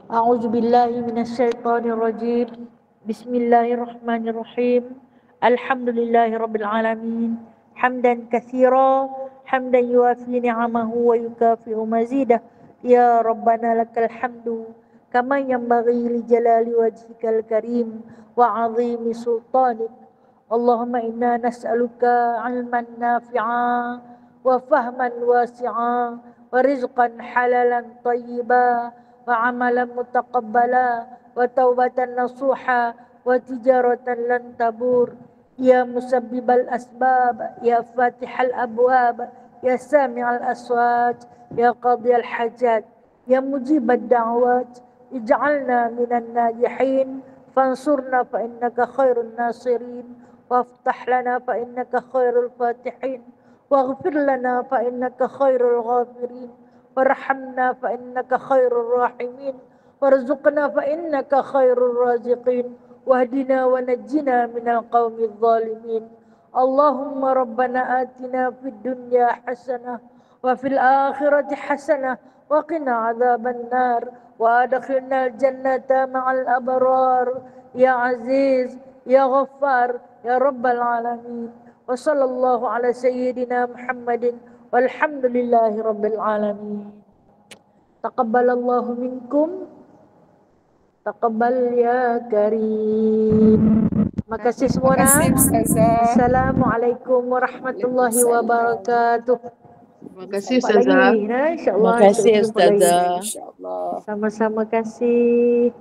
A'udzubillahi minasyaitonirrajim. Bismillahirrahmanirrahim. Alhamdulillahirabbil alamin. Hamdan katsira, hamdan yuafi ni'amahu wa yukafi'u mazidah. Ya Rabbana lakal hamdu kama yanbaghi li jalali wajhikal karim wa 'azimi sultanik. Allahumma inna nas'aluka 'ilman nafi'a wa fahman wasi'a wa rizqan halalan tayyiba wa 'amalan mutaqabbala wa taubatan nasuha wa tijaratan lan tabur. Ya musabbibal asbab, ya fatihal abwab, ya sami'al aswat, ya qadiyal hajat, ya mujibad da'wat, ij'alna minan najihin, fansurna fa innaka khairun nasirin, waftah lana fa innaka khairul fatihin, waghfir lana fa innaka khairul ghafirin, warhamna fa innaka khairul rahimin, warzuqna fa innaka khairul raziqin, wahdina wa najjina minal qawmidh zalimin. Allahumma rabbana atina fid dunya hasanah wa fil akhirati hasanah wa qina adzaban nar wa adkhilna al jannata ma'al abrar ya aziz ya ghaffar ya rabbal alamin. Wa sallallahu ala sayyidina Muhammadin walhamdulillahi rabbil alamin. Taqabbalallahu minkum, taqabbal ya karim. Terima kasih semua. Assalamualaikum warahmatullahi wabarakatuh. Terima kasih Ustazah. InsyaAllah. Terima kasih Ustazah. Sama-sama kasih.